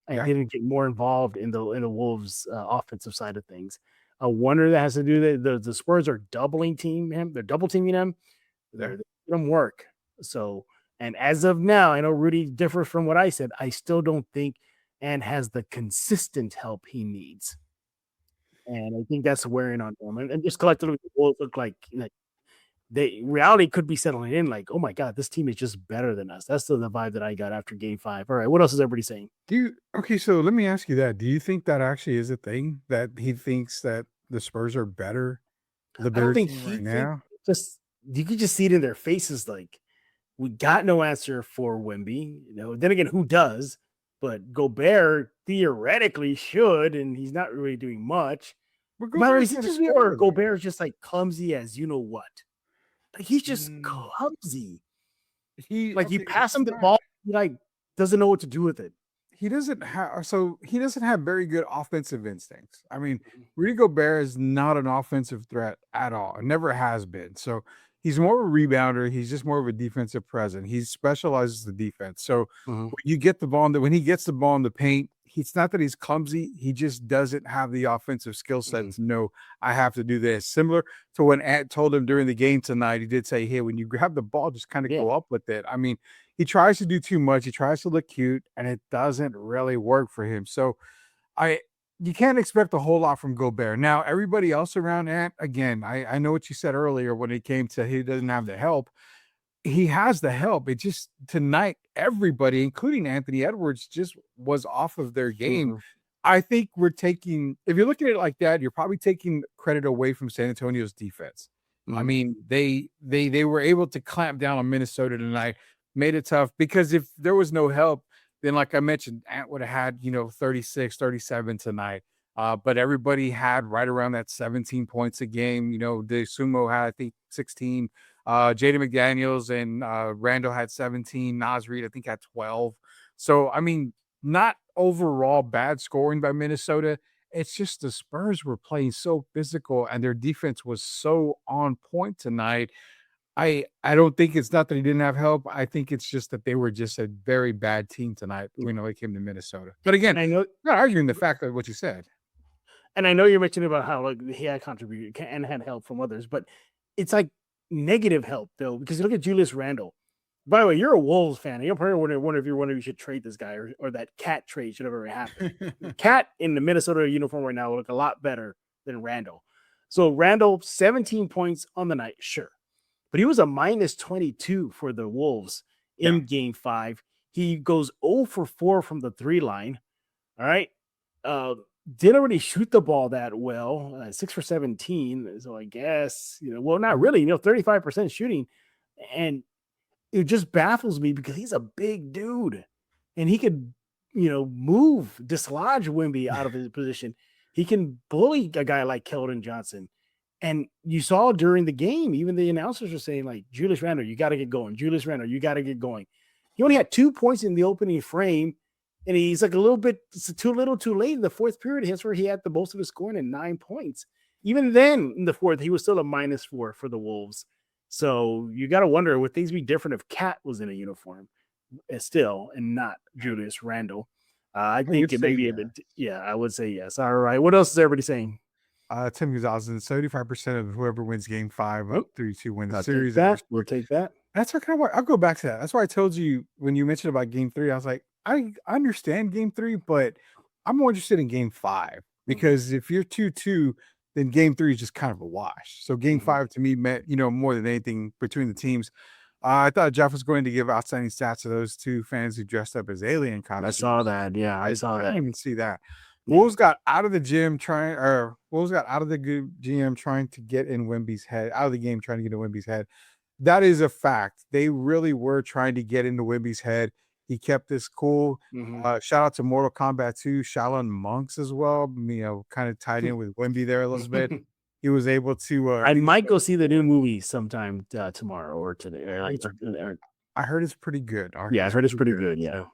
and didn't get more involved in the Wolves offensive side of things. I wonder that has to do that the Spurs are doubling team him. They're double teaming him. They're making him work. So, and as of now, I know Rudy differs from what I said. I still don't think and has the consistent help he needs. And I think that's wearing on him. And just collectively, the Wolves look like reality could be settling in. Like, oh my God, this team is just better than us. That's the vibe that I got after Game 5. All right, what else is everybody saying? Okay, so let me ask you that. Do you think that actually is a thing that he thinks that the Spurs are better, the I better don't think team he right now? just you could just see it in their faces. Like, we got no answer for Wemby. Then again, who does? But Gobert theoretically should, and he's not really doing much. But By the way, Gobert's is it gonna just be me or everywhere. Gobert's just like clumsy as you know what? Like, he's just Mm, clumsy. He Like, you okay, pass him he's the not. ball, he like doesn't know what to do with it. He doesn't have very good offensive instincts. I mean, Rudy Gobert is not an offensive threat at all. It never has been. So he's more of a rebounder. He's just more of a defensive presence. He specializes the defense. So Mhm. when you get the ball when he gets the ball in the paint, it's not that he's clumsy. He just doesn't have the offensive skill set Mhm. to know I have to do this. Similar to when Ant told him during the game tonight, he did say, "Hey, when you grab the ball, just kind of Yeah. go up with it." I mean, he tries to do too much. He tries to look cute, and it doesn't really work for him. So I you can't expect a whole lot from Gobert. Now, everybody else around Ant, again, I know what you said earlier when it came to he doesn't have the help. He has the help. It just tonight, everybody, including Anthony Edwards, just was off of their game. Mhm. I think we're taking, if you're looking at it like that, you're probably taking credit away from San Antonio's defense. I Mhm. mean, they were able to clamp down on Minnesota tonight, made it tough because if there was no help, then like I mentioned, Ant would have had, 36, 37 tonight. But everybody had right around that 17 points a game. The Sumo had, I think, 16. Jaden McDaniels and Randall had 17. Nas Reed, I think, had 12. So, I mean, not overall bad scoring by Minnesota. It's just the Spurs were playing so physical and their defense was so on point tonight. I don't think it's not that he didn't have help. I think it's just that they were just a very bad team tonight when it came to Minnesota. But again, And I know I'm not arguing the fact of what you said. And I know you're mentioning about how like he had contributed and had help from others, but it's like negative help though, because you look at Julius Randle. By the way, you're a Wolves fan. And you're probably wondering if you should trade this guy or that cat trade should have ever happened. Cat in the Minnesota uniform right now will look a lot better than Randall. So Randall, 17 points on the night, sure. But he was a minus 22 for the Wolves Yeah. in game 5. He goes 0 for 4 from the 3 line. All right. Didn't really shoot the ball that well, 6 for 17. So I guess, well, not really, 35% shooting. And it just baffles me because he's a big dude and he could, dislodge Wimby out of his position. He can bully a guy like Keldon Johnson. And you saw during the game, even the announcers were saying, like, Julius Randle, you got to get going. Julius Randle, you got to get going. He only had 2 points in the opening frame. And he's like a little bit too little too late in the fourth period. That's where he had the most of his scoring in 9 points. Even then, in the fourth, he was still a -4 for the Wolves. So you got to wonder, would things be different if Cat was in a uniform still and not Julius Randle? I think would it say may be a yes. bit. Yeah, I would say yes. All right. What else is everybody saying? Tim Gonzalez, 75% of whoever wins game 5 Oh, up 3-2 win the I'll take series. that. We'll take that. That's what kind of I'll go back to that. That's why I told you when you mentioned about game 3, I was like, I understand game 3, but I'm more interested in game 5 because if you're 2-2, then game 3 is just kind of a wash. So game 5 to me meant, more than anything between the teams. I thought Jeff was going to give outstanding stats to those two fans who dressed up as alien I costumes. saw that. Yeah, I saw I that. didn't even see that. Wolves got out of the gym Wolves got out of the GM trying to get in Wemby's head, out of the game trying to get in Wemby's head. That is a fact. They really were trying to get into Wemby's head. He kept this cool. Shout out to Mortal Kombat 2, Shaolin Monks as well. Kind of tied in with Wemby there a little bit. He was able to. I might go see the new movie sometime tomorrow or today. I heard it's pretty good. Yeah, I heard it's pretty good. Yeah.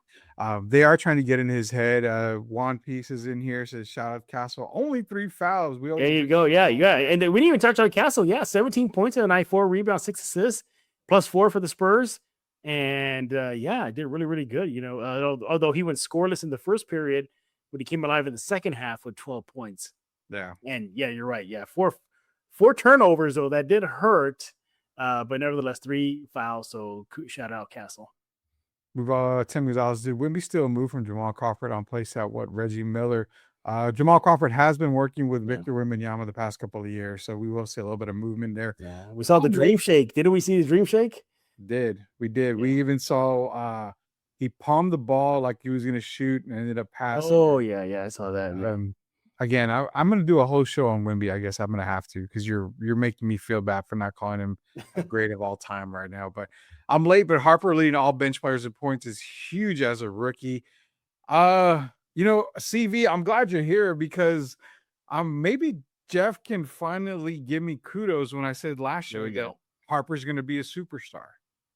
They are trying to get in his head. One Piece is in here, says shout out Castle. Only 3 fouls. We always There you go. Yeah. And we didn't even touch on Castle. Yeah, 17 points in the night, 4 rebounds, 6 assists, +4 for the Spurs. And I did really, really good. Although he went scoreless in the first period, but he came alive in the second half with 12 points. Yeah. And yeah, you're right. Yeah, four turnovers though that did hurt, but nevertheless 3 fouls. So shout out Castle. Tim Gonzalez, did Wimby still move from Jamal Crawford on place at what Reggie Miller? Jamal Crawford has been working with Victor Wembanyama the past couple of years, so we will see a little bit of movement there. Yeah, we saw the dream shake. Didn't we see the dream shake? We did. Yeah. We even saw he palmed the ball like he was going to shoot and ended up passing. Oh yeah, I saw that. Again, I'm going to do a whole show on Wemby. I guess I'm going to have to because you're making me feel bad for not calling him a great of all time right now. But I'm late. But Harper leading all bench players in points is huge as a rookie. CV, I'm glad you're here because maybe Jeff can finally give me kudos when I said last show that Harper's going to be a superstar.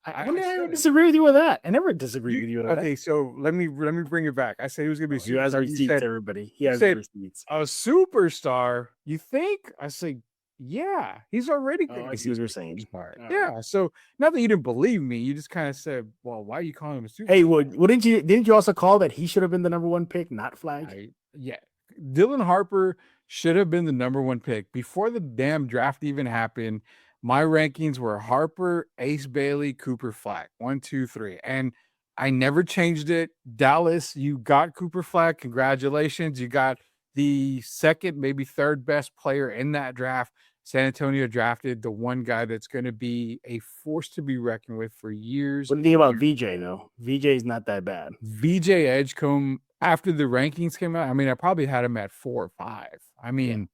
I never disagree with you with that. I never disagree with you with that. Okay, so let me bring it back. I said he was going to be. You guys are receipts, everybody. He has receipts. A superstar. You think? I say, yeah, he's already. I see what you're saying. Yeah. So not that you didn't believe me, you just kind of said, "Well, why are you calling him a superstar?" Hey, didn't you also call that he should have been the number 1 pick, not Flag? Yeah, Dylan Harper should have been the number 1 pick before the damn draft even happened. My rankings were Harper, Ace Bailey, Cooper Flag, 1, 2, 3. And I never changed it. Dallas, you got Cooper Flag. Congratulations. You got the second, maybe third best player in that draft. San Antonio drafted the one guy that's going to be a force to be reckoned with for years. What do you think about VJ, though? VJ is not that bad. VJ Edgecombe, after the rankings came out, I mean, I probably had him at 4 or 5. I mean,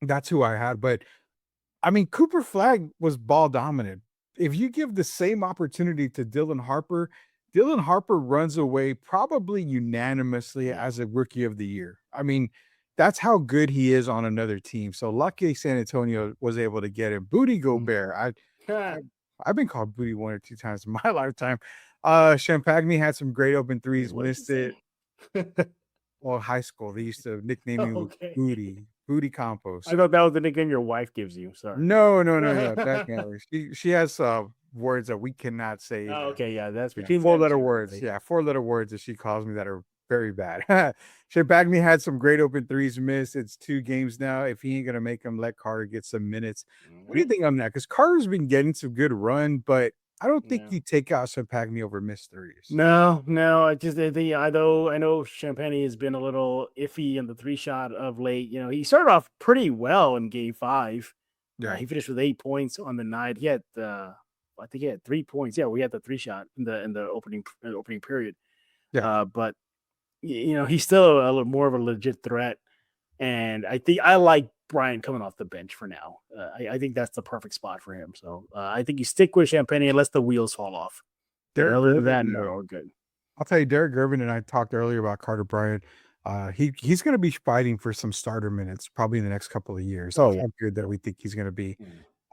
that's who I had. But I mean, Cooper Flag was ball dominant. If you give the same opportunity to Dylan Harper runs away probably unanimously as a rookie of the year. I mean, that's how good he is on another team. So lucky San Antonio was able to get him. Booty Gobert. I've been called Booty 1 or 2 times in my lifetime. Champagne had some great open threes, missed it. Well, high school, they used to nickname me Booty Campos. I thought that was the nickname your wife gives you. Sorry. No. That can't work. She has words that we cannot say. Oh, okay, yeah, that's 4-letter words. Yeah, 4-letter words that she calls me that are very bad. Champagne had some great open threes missed. It's 2 games now. If he ain't gonna make them, let Carter get some minutes. What do you think on that? Because Carter's been getting some good run, but I don't think you take out Champagne over missed threes. No. I know Champagne has been a little iffy in the 3-shot of late. You know, he started off pretty well in Game 5. Yeah, he finished with 8 points on the night. He had, I think he had 3 points. Yeah, we had the 3-shot in the opening period. Yeah, but you know, he's still a little more of a legit threat. And I think I like Brian coming off the bench for now. I think that's the perfect spot for him. So I think you stick with Champagne unless the wheels fall off. Other than that, they're all good. I'll tell you, Derek Gervin and I talked earlier about Carter Bryant. He's going to be fighting for some starter minutes probably in the next couple of years. Oh, yeah. Good that we think he's going to be.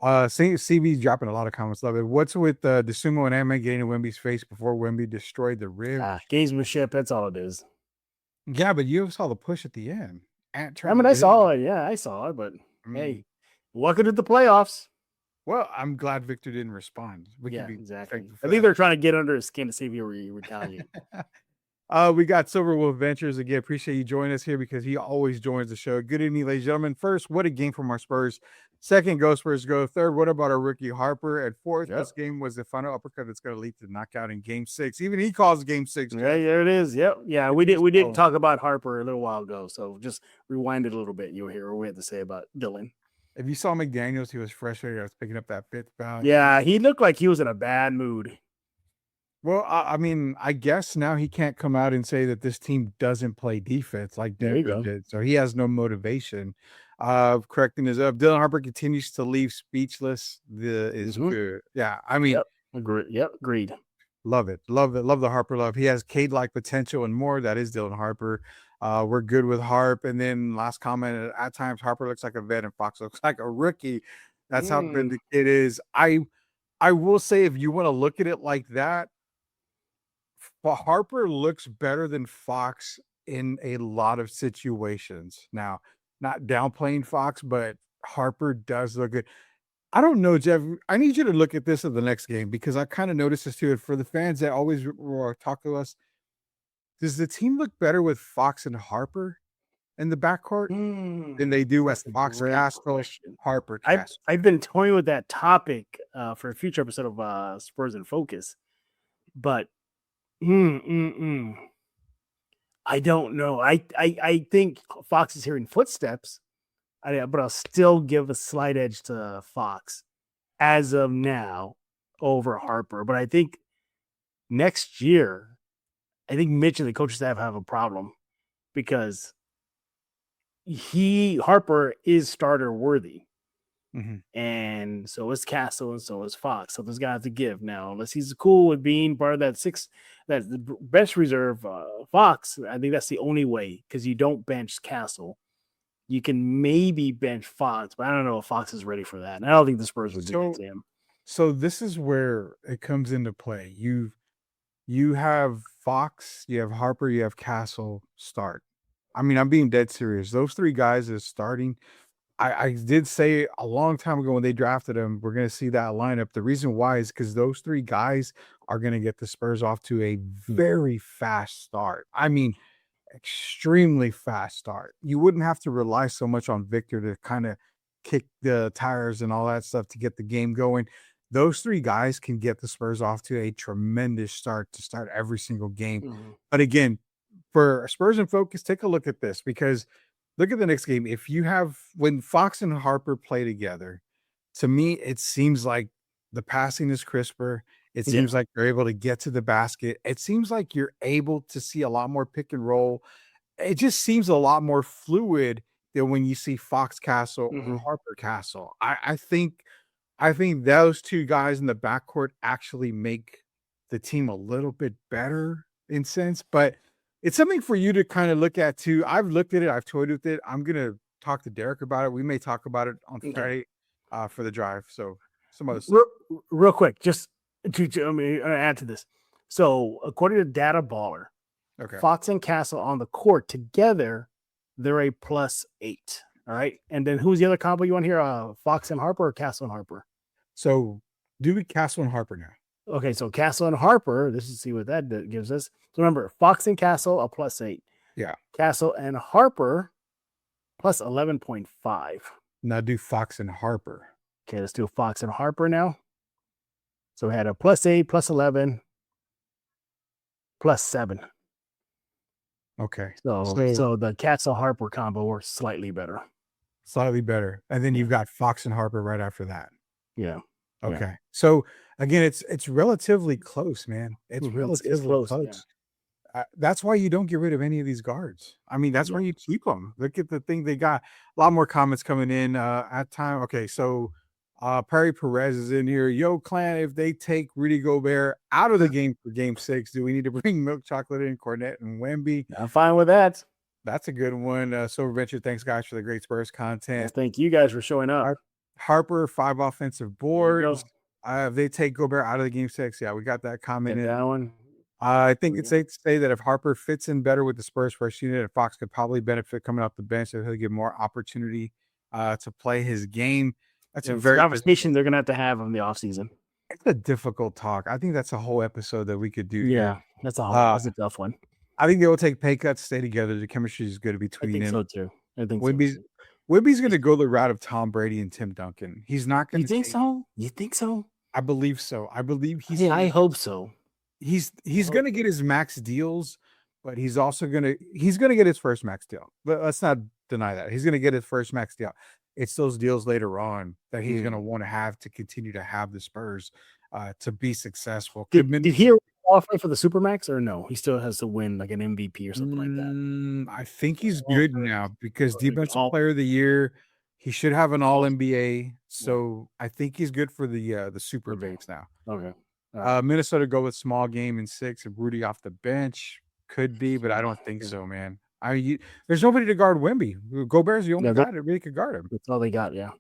CV's dropping a lot of comments. Love it. What's with DeSumo and Ant-Man getting in Wemby's face before Wemby destroyed the rib? Gamesmanship, that's all it is. Yeah, but you saw the push at the end. I saw it. Yeah, I saw it. But hey, welcome to the playoffs. Well, I'm glad Victor didn't respond. Exactly. I think they're trying to get under his skin to see if he retaliate. We got Silver Wolf Ventures again. Appreciate you joining us here because he always joins the show. Good evening, ladies and gentlemen. First, what a game from our Spurs. Second, go Spurs go. Third, what about our rookie Harper? And fourth, this game was the final uppercut that's going to lead to knockout in Game 6. Even he calls Game 6. Yeah, there it is. Yep. Yeah, we did talk about Harper a little while ago, so just rewind it a little bit. You'll hear what we had to say about Dylan. If you saw McDaniels, he was frustrated. I was picking up that 5th foul. Yeah, he looked like he was in a bad mood. Well, I mean, I guess now he can't come out and say that this team doesn't play defense like Denver did. So he has no motivation. Correcting his up. Dylan Harper continues to leave speechless. Good. Yeah, I mean, agreed. Love it. Love the Harper love. He has Cade-like potential and more. That is Dylan Harper. We're good with Harp. And then last comment, at times Harper looks like a vet and Fox looks like a rookie. That's how good the kid is. I will say, if you want to look at it like that, Harper looks better than Fox in a lot of situations. Now, not downplaying Fox, but Harper does look good. I don't know, Jeff. I need you to look at this in the next game because I kind of noticed this too. And for the fans that always talk to us, does the team look better with Fox and Harper? in the backcourt than they do with Fox, Castle, Harper, Castle. I've been toying with that topic for a future episode of Spurs in Focus, but I don't know. I think Fox is hearing footsteps, but I'll still give a slight edge to Fox as of now over Harper. But I think next year, I think Mitch and the coaching staff have a problem because Harper is starter worthy. And so is Castle, and so is Fox. So there's got to give now, unless he's cool with being part of that the best reserve. Fox, I think that's the only way, because you don't bench Castle. You can maybe bench Fox, but I don't know if Fox is ready for that. And I don't think the Spurs would do it to him. So this is where it comes into play. You have Fox, you have Harper, you have Castle start. I mean, I'm being dead serious. Those three guys is starting. I did say a long time ago when they drafted him, we're going to see that lineup. The reason why is because those three guys are going to get the Spurs off to a very fast start. I mean, extremely fast start. You wouldn't have to rely so much on Victor to kind of kick the tires and all that stuff to get the game going. Those three guys can get the Spurs off to a tremendous start to start every single game. But again, for Spurs in Focus, take a look at this, because look at the next game. If you have, when Fox and Harper play together, to me, it seems like the passing is crisper. It seems like you're able to get to the basket. It seems like you're able to see a lot more pick and roll. It just seems a lot more fluid than when you see Fox Castle or Harper Castle. I think those two guys in the backcourt actually make the team a little bit better in sense, but it's something for you to kind of look at too. I've looked at it. I've toyed with it. I'm going to talk to Derek about it. We may talk about it on Friday for the drive. So some other stuff. Real quick, just to add to this. So according to Data Baller, Fox and Castle on the court together, they're a +8. All right. And then who's the other combo you want here? Fox and Harper or Castle and Harper? So do we Castle and Harper now? Okay, so Castle and Harper, let's just see what that gives us. So remember, Fox and Castle, a +8. Yeah. Castle and Harper, +11.5. Now do Fox and Harper. Okay, let's do Fox and Harper now. So we had a +8, +11, +7. Okay. So the Castle Harper combo works slightly better. Slightly better. And then you've got Fox and Harper right after that. Yeah. Okay. Yeah. So again, it's relatively close, man. It's relatively close. Yeah. That's why you don't get rid of any of these guards. I mean, that's why you keep them. Look at the thing they got. A lot more comments coming in at time. Okay, so Perry Perez is in here. Yo, clan, if they take Rudy Gobert out of the game for Game 6, do we need to bring Milk Chocolate in, Cornette and Wemby? I'm fine with that. That's a good one. Silver Venture, thanks guys for the great Spurs content. Thank you guys for showing up. Harper, 5 offensive boards. If they take Gobert out of the Game 6, yeah, we got that comment in. That one. I think it's safe to say that if Harper fits in better with the Spurs first unit, and Fox could probably benefit coming off the bench, so he'll get more opportunity to play his game. That's a very conversation they're gonna have to have in the offseason. It's a difficult talk. I think that's a whole episode that we could do. Yeah, that's a tough one. I think they will take pay cuts, stay together. The chemistry is good between them. I think so too. I think Wemby's going to go the route of Tom Brady and Tim Duncan. He's not going to. You think so? You think so? I believe so. I believe he's. I hope so. He's going to get his max deals, but he's also going to get his first max deal. But let's not deny that he's going to get his first max deal. It's those deals later on that he's going to want to have to continue to have the Spurs to be successful. Did he qualify for the Supermax or no? He still has to win like an MVP or something like that. I think he's good now because Defensive Player of the Year. He should have an All NBA, so I think he's good for the Super Base now. Okay. Minnesota go with small game in 6 and Rudy off the bench could be, but I don't think so, man. There's nobody to guard Wemby. Gobert's the only guy that really could guard him. That's all they got, yeah.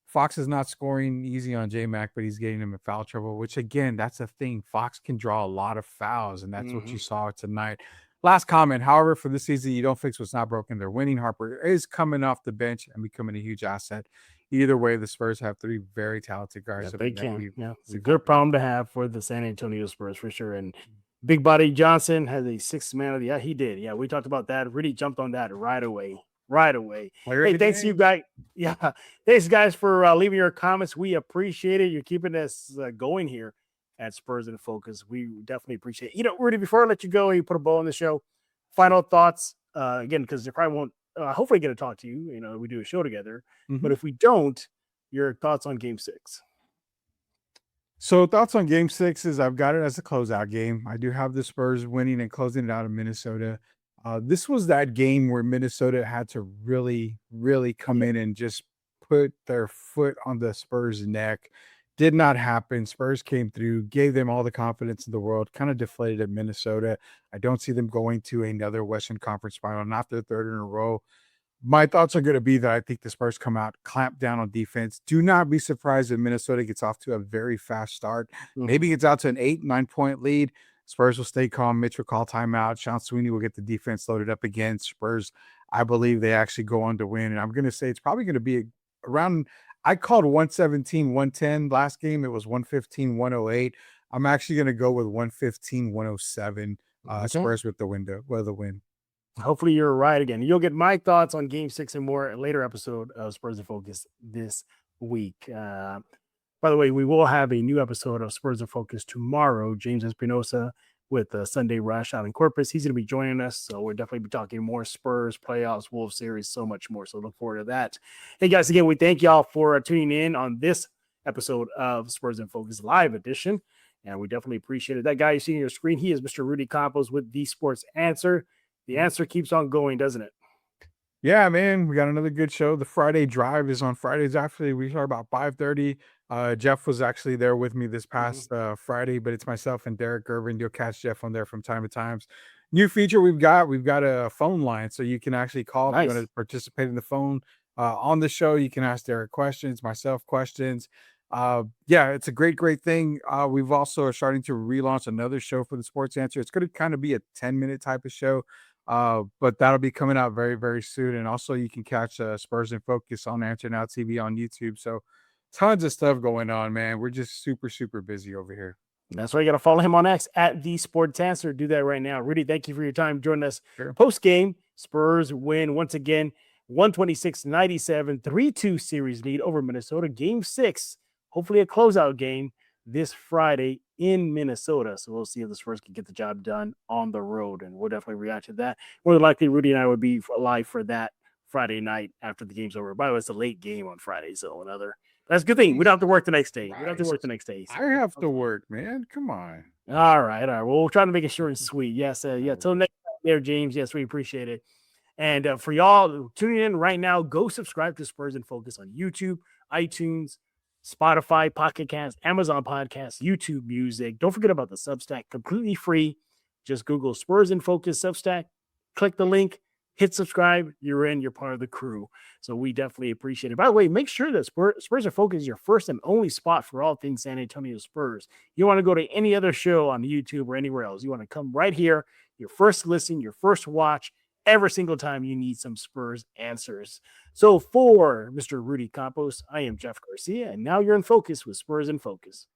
Fox is not scoring easy on J-Mac, but he's getting him in foul trouble, which, again, that's a thing. Fox can draw a lot of fouls, and that's what you saw tonight. Last comment, however, for this season, you don't fix what's not broken. They're winning. Harper is coming off the bench and becoming a huge asset. Either way, the Spurs have 3 very talented guards. Yeah, they can. Yeah, it's a good problem to have for the San Antonio Spurs, for sure. And Big Body Johnson has a 6th man of the year. He did. Yeah, we talked about that. Really jumped on that right away. right away. Player Hey, of the thanks to you game. guys. Yeah, thanks guys for leaving your comments. We appreciate it. You're keeping us going here at Spurs in Focus. We definitely appreciate it. Rudy, before I let you go, you put a bow on the show. Final thoughts again, because they probably won't. Hopefully, get to talk to you. We do a show together. Mhm. But if we don't, your thoughts on Game 6? So thoughts on game 6 is I've got it as a closeout game. I do have the Spurs winning and closing it out in Minnesota. This was that game where Minnesota had to really, really come in and just put their foot on the Spurs' neck. Did not happen. Spurs came through, gave them all the confidence in the world, kind of deflated at Minnesota. I don't see them going to another Western Conference final, not their third in a row. My thoughts are going to be that I think the Spurs come out, clamp down on defense. Do not be surprised if Minnesota gets off to a very fast start. Maybe gets out to an 8-9 point lead. Spurs will stay calm. Mitch will call timeout. Sean Sweeney will get the defense loaded up again. Spurs, I believe they actually go on to win. And I'm going to say it's probably going to be around, I called 117, 110 last game. It was 115, 108. I'm actually going to go with 115, 107. Spurs with the win. Hopefully you're right again. You'll get my thoughts on Game 6 and more in a later episode of Spurs in Focus this week. By the way, we will have a new episode of Spurs in Focus tomorrow. James Espinosa with the Sunday Rush out in Corpus. He's going to be joining us, so we'll definitely be talking more Spurs, playoffs, Wolves series, so much more. So look forward to that. Hey, guys, again, we thank y'all for tuning in on this episode of Spurs in Focus Live Edition, and we definitely appreciate it. That guy you see on your screen, he is Mr. Rudy Campos with The Sports Answer. The answer keeps on going, doesn't it? Yeah, man, we got another good show. The Friday drive is on Fridays. Actually, we start about 5:30. Jeff was actually there with me this past Friday, but it's myself and Derek Irvin. You'll catch Jeff on there from time to time. New feature we've got a phone line, so you can actually call if you want to participate in the phone on the show. You can ask Derek questions, myself questions. Yeah, it's a great thing. We've also are starting to relaunch another show for the Sports Answer. It's going to kind of be a 10-minute type of show. But that'll be coming out very, very soon. And also you can catch Spurs in Focus on Answer Now TV on YouTube. So tons of stuff going on, man. We're just super, super busy over here. That's why you got to follow him on X at The Sports Answer. Do that right now. Rudy, thank you for your time joining us. Sure. Post game, Spurs win once again, 126-97, 3-2 series lead over Minnesota. Game 6, hopefully a closeout game this Friday in Minnesota. So we'll see if the Spurs can get the job done on the road, and we'll definitely react to that. More than likely, Rudy and I would be live for that Friday night after the game's over. By the way, it's a late game on Friday, so that's a good thing. We don't have to work the next day. We don't have to work the next day. So. I have to work, man. Come on. All right. Well, we'll try to make it short and sweet. Yes. Till next time there, James. Yes, we appreciate it. And for y'all tuning in right now, go subscribe to Spurs in Focus on YouTube, iTunes, Spotify, Pocket Cast, Amazon Podcasts, YouTube Music. Don't forget about the Substack, completely free. Just Google Spurs in Focus Substack, click the link, hit subscribe. You're in. You're part of the crew. So we definitely appreciate it. By the way, make sure that Spurs in Focus is your first and only spot for all things San Antonio Spurs. You want to go to any other show on YouTube or anywhere else. You want to come right here, your first listen, your first watch, every single time you need some Spurs answers. So for Mr. Rudy Campos, I am Jeff Garcia, and now you're in focus with Spurs in Focus.